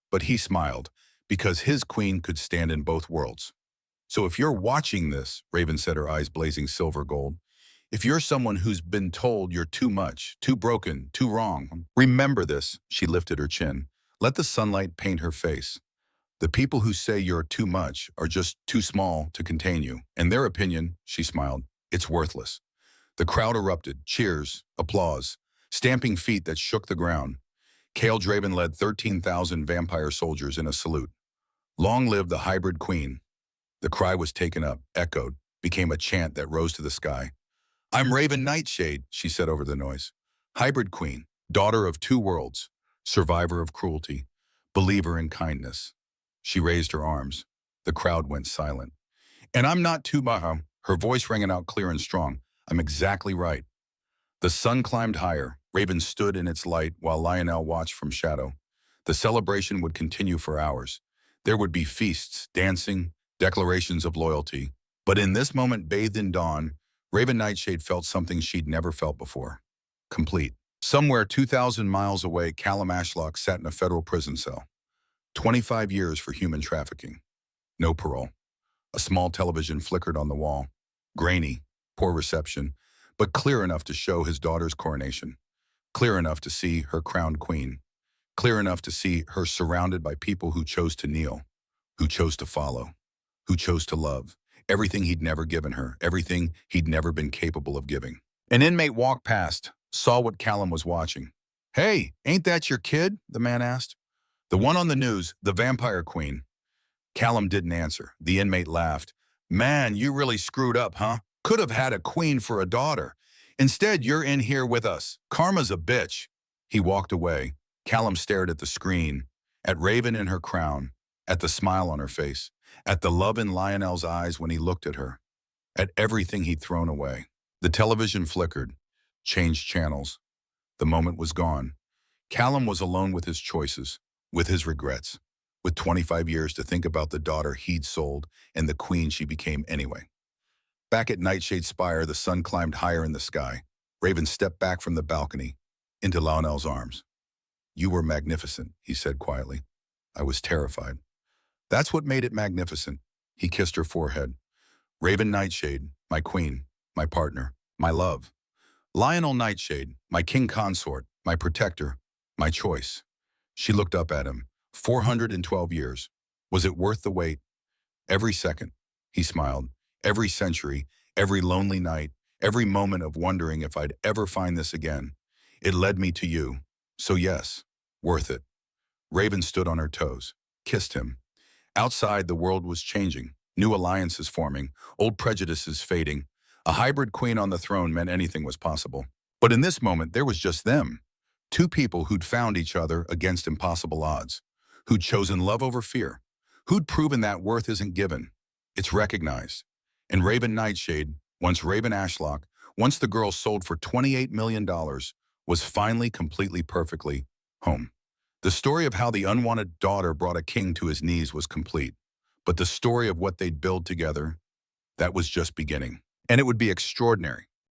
But he smiled, because his queen could stand in both worlds. So if you're watching this, Raven said, her eyes blazing silver gold, if you're someone who's been told you're too much, too broken, too wrong, remember this. She lifted her chin. Let the sunlight paint her face. The people who say you're too much are just too small to contain you. In their opinion, she smiled, it's worthless. The crowd erupted, cheers, applause, stamping feet that shook the ground. Kale Draven led 13,000 vampire soldiers in a salute. Long live the hybrid queen. The cry was taken up, echoed, became a chant that rose to the sky. I'm Raven Nightshade, she said over the noise. Hybrid queen, daughter of two worlds, survivor of cruelty, believer in kindness. She raised her arms. The crowd went silent. And I'm not too much, her voice rang out clear and strong. I'm exactly right. The sun climbed higher. Raven stood in its light while Lionel watched from shadow. The celebration would continue for hours. There would be feasts, dancing, declarations of loyalty. But in this moment bathed in dawn, Raven Nightshade felt something she'd never felt before. Complete. Somewhere 2,000 miles away, Callum Ashlock sat in a federal prison cell. 25 years for human trafficking. No parole. A small television flickered on the wall. Grainy, poor reception, but clear enough to show his daughter's coronation. Clear enough to see her crowned queen. Clear enough to see her surrounded by people who chose to kneel, who chose to follow, who chose to love. Everything he'd never given her, everything he'd never been capable of giving. An inmate walked past, saw what Callum was watching. Hey, ain't that your kid? The man asked. The one on the news, the vampire queen. Callum didn't answer. The inmate laughed. Man, you really screwed up, huh? Could have had a queen for a daughter. Instead, you're in here with us. Karma's a bitch. He walked away. Callum stared at the screen, at Raven in her crown, at the smile on her face, at the love in Lionel's eyes when he looked at her, at everything he'd thrown away. The television flickered, changed channels. The moment was gone. Callum was alone with his choices, with his regrets, with 25 years to think about the daughter he'd sold and the queen she became anyway. Back at Nightshade Spire, the sun climbed higher in the sky. Raven stepped back from the balcony, into Lionel's arms. You were magnificent, he said quietly. I was terrified. That's what made it magnificent. He kissed her forehead. Raven Nightshade, my queen, my partner, my love. Lionel Nightshade, my king consort, my protector, my choice. She looked up at him. 412 years. Was it worth the wait? Every second, he smiled. Every century, every lonely night, every moment of wondering if I'd ever find this again. It led me to you. So yes, worth it. Raven stood on her toes, kissed him. Outside, the world was changing, new alliances forming, old prejudices fading. A hybrid queen on the throne meant anything was possible. But in this moment, there was just them. Two people who'd found each other against impossible odds, who'd chosen love over fear, who'd proven that worth isn't given, it's recognized. And Raven Nightshade, once Raven Ashlock, once the girl sold for $28 million, was finally completely perfectly home. The story of how the unwanted daughter brought a king to his knees was complete, but the story of what they'd build together, that was just beginning. And it would be extraordinary.